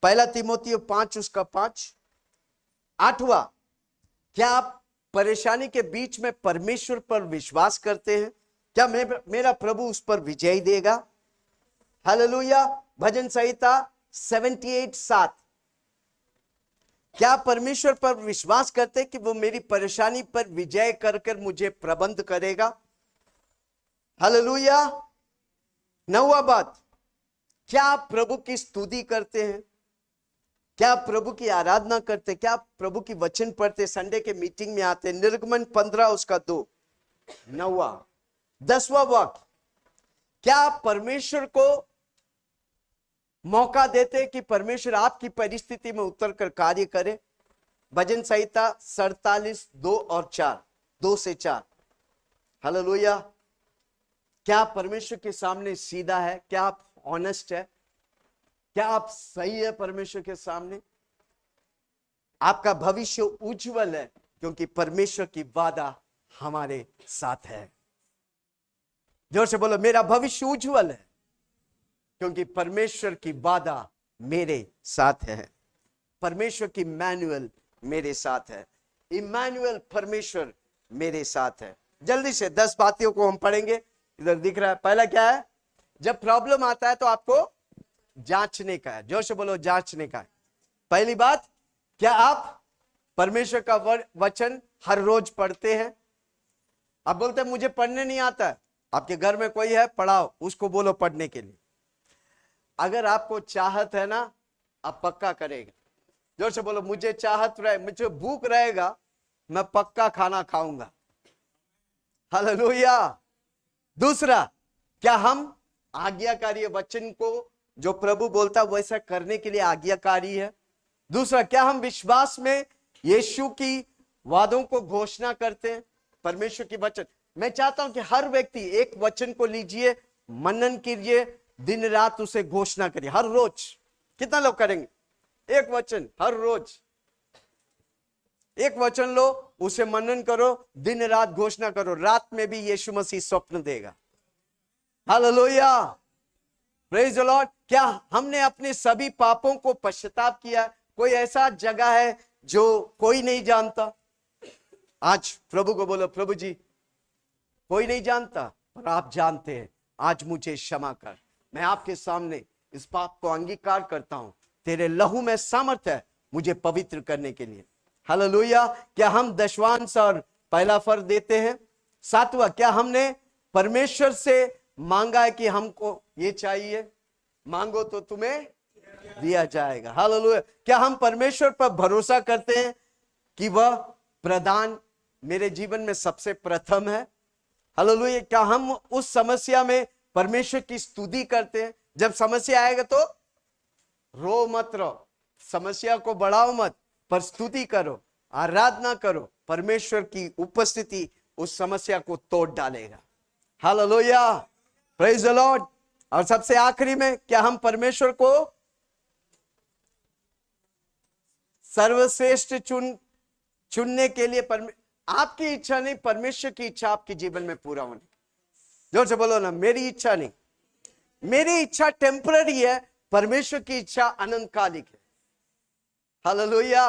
पहला तीमुथियुस 5 उसका 5। आठवां, क्या आप परेशानी के बीच में परमेश्वर पर विश्वास करते हैं? क्या मेरा प्रभु उस पर विजय देगा? हालेलुया। भजन संहिता 78:7। क्या परमेश्वर पर विश्वास करते कि वो मेरी परेशानी पर विजय कर कर मुझे प्रबंध करेगा? हालेलुया। 9वां बात, क्या आप प्रभु की स्तुति करते हैं? क्या आप प्रभु की आराधना करते? क्या आप प्रभु की वचन पढ़ते? संडे के मीटिंग में आते? निर्गमन 15 उसका 2। 9वां। 10वां वाक्य, क्या आप परमेश्वर को मौका देते कि परमेश्वर आपकी परिस्थिति में उतर कर कार्य करे? भजन संहिता 47:2 और 4, 2 से 4। हालेलुया। क्या आप परमेश्वर के सामने सीधा है? क्या आप ऑनेस्ट है? क्या आप सही है परमेश्वर के सामने? आपका भविष्य उज्जवल है क्योंकि परमेश्वर की वादा हमारे साथ है। जोर से बोलो, मेरा भविष्य उज्जवल है क्योंकि परमेश्वर की वादा मेरे साथ है। परमेश्वर की मैनुअल मेरे साथ है। इमैनुअल परमेश्वर मेरे साथ है। जल्दी से 10 बातों को हम पढ़ेंगे। इधर दिख रहा है। पहला क्या है? जब प्रॉब्लम आता है तो आपको जांचने का है। जोर से बोलो, जांचने का है। पहली बात, क्या आप परमेश्वर का वचन हर रोज पढ़ते हैं? आप बोलते हैं मुझे पढ़ने नहीं आता है। आपके घर में कोई है, पढ़ाओ, उसको बोलो पढ़ने के लिए। अगर आपको चाहत है ना, आप पक्का करेगा। जोर से बोलो, मुझे चाहत रहे, मुझे भूख रहेगा, मैं पक्का खाना खाऊंगा। हालेलुया। दूसरा, क्या हम आज्ञाकारी वचन को जो प्रभु बोलता है वैसा करने के लिए आज्ञाकारी है? दूसरा, क्या हम विश्वास में यीशु की वादों को घोषणा करते हैं? परमेश्वर की वचन, मैं चाहता हूं कि हर व्यक्ति एक वचन को लीजिए, मनन कीजिए, दिन रात उसे घोषणा करिए हर रोज। कितना लोग करेंगे? एक वचन हर रोज, एक वचन लो, उसे मनन करो, दिन रात घोषणा करो। रात में भी यीशु मसीह स्वप्न देगा। Hallelujah, praise the Lord. क्या हमने अपने सभी पापों को पश्चाताप किया? कोई ऐसा जगह है जो कोई नहीं जानता? आज प्रभु को बोलो, प्रभु जी कोई नहीं जानता पर आप जानते हैं, आज मुझे क्षमा कर। मैं आपके सामने इस पाप को अंगीकार करता हूं। तेरे लहू में सामर्थ है मुझे पवित्र करने के लिए। हालेलुया। क्या हम दशवांश और पहला फल देते हैं? 7वां, क्या हमने परमेश्वर से मांगा है कि हमको ये चाहिए? मांगो तो तुम्हें दिया जाएगा। हालेलुया। क्या हम परमेश्वर पर भरोसा करते हैं कि वह प्रदान मेरे जीवन में सबसे प्रथम है? हालेलुया। क्या हम उस समस्या में परमेश्वर की स्तुति करते हैं? जब समस्या आएगा तो रो मत रहो, समस्या को बढ़ाओ मत, पर स्तुति करो, आराधना करो। परमेश्वर की उपस्थिति उस समस्या को तोड़ डालेगा। Hallelujah, praise the Lord. और सबसे आखिरी में, क्या हम परमेश्वर को सर्वश्रेष्ठ चुनने के लिए आपकी इच्छा नहीं, परमेश्वर की इच्छा आपके जीवन में पूरा होने? जोर से बोलो ना, मेरी इच्छा नहीं, मेरी इच्छा टेम्पररी है, परमेश्वर की इच्छा अनंतकालिक है। हालेलुया।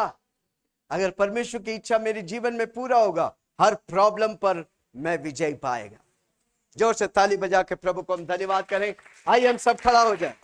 अगर परमेश्वर की इच्छा मेरे जीवन में पूरा होगा, हर प्रॉब्लम पर मैं विजय पाएगा। जोर से ताली बजा के प्रभु को हम धन्यवाद करें। आइए हम सब खड़ा हो जाए।